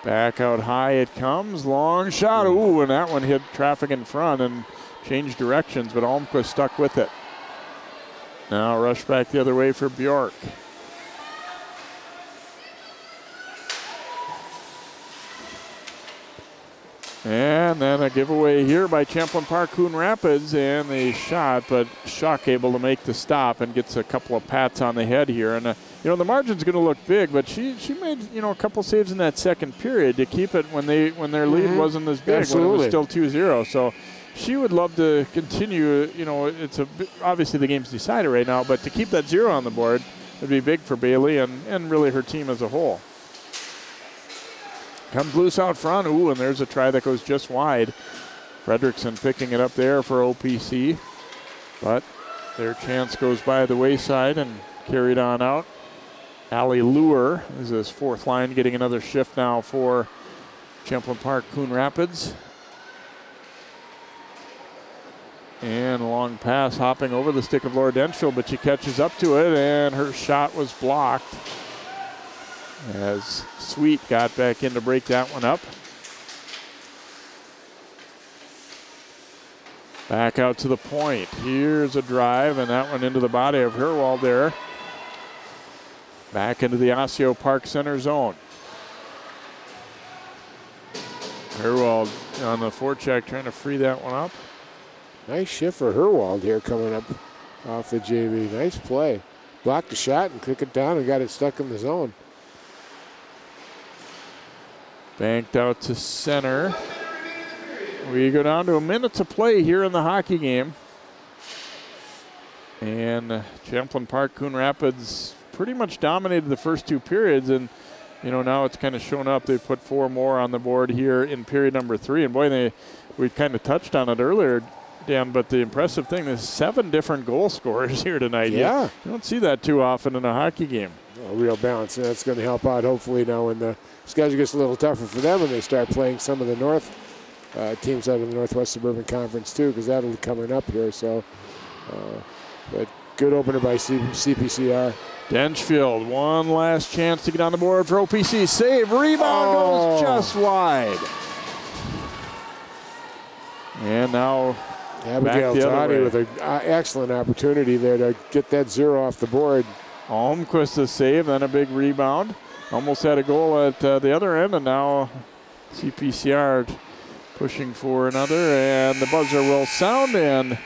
Back out high it comes, long shot, ooh, and that one hit traffic in front and changed directions, but Almquist stuck with it. Now rush back the other way for Bjork. And then a giveaway here by Champlin Park-Coon Rapids, and the shot, but Shuck able to make the stop and gets a couple of pats on the head here. And the margin's going to look big, but she made a couple saves in that second period to keep it when their lead wasn't as big. Absolutely. When it was still 2-0. So she would love to continue. It's obviously the game's decided right now, but to keep that 0 on the board would be big for Bailey and really her team as a whole. Comes loose out front. Ooh, and there's a try that goes just wide. Fredrickson picking it up there for OPC. But their chance goes by the wayside and carried on out. Allie Lure is his fourth line, getting another shift now for Champlin Park-Coon Rapids. And a long pass hopping over the stick of Laura Denchfield, but she catches up to it, and her shot was blocked as Sweet got back in to break that one up. Back out to the point. Here's a drive, and that one into the body of Herwald there. Back into the Osseo-Park-Center zone. Herwald on the forecheck trying to free that one up. Nice shift for Herwald here coming up off the JV. Nice play. Blocked the shot and kicked it down and got it stuck in the zone. Banked out to center. We go down to a minute to play here in the hockey game. And Champlin Park-Coon Rapids pretty much dominated the first two periods, and now it's kind of shown up. They put 4 more on the board here in period number 3, and boy, we kind of touched on it earlier, Dan, but the impressive thing is 7 different goal scorers here tonight. Yeah. You don't see that too often in a hockey game. A real balance, and that's going to help out hopefully now when the schedule gets a little tougher for them and they start playing some of the North teams out of the Northwest Suburban Conference too, because that'll be coming up here. So, but good opener by CPCR. Denchfield, one last chance to get on the board for OPC. Save, rebound goes just wide. And now Abigail Toddy with an excellent opportunity there to get that 0 off the board. Almquist a save, then a big rebound. Almost had a goal at the other end, and now CPCR pushing for another, and the buzzer will sound, and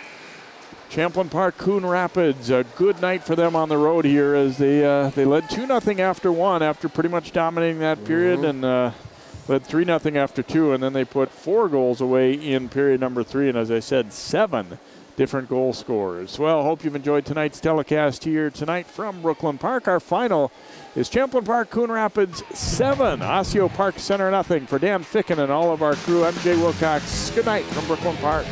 Champlin Park-Coon Rapids, a good night for them on the road here as they led 2-0 after 1 after pretty much dominating that period, and led 3-0 after 2, and then they put 4 goals away in period number 3, and as I said, 7 different goal scorers. Well, hope you've enjoyed tonight's telecast here tonight from Brooklyn Park. Our final is Champlin Park-Coon Rapids 7, Osseo-Park-Center nothing. For Dan Ficken and all of our crew, I'm Jay Wilcox. Good night from Brooklyn Park.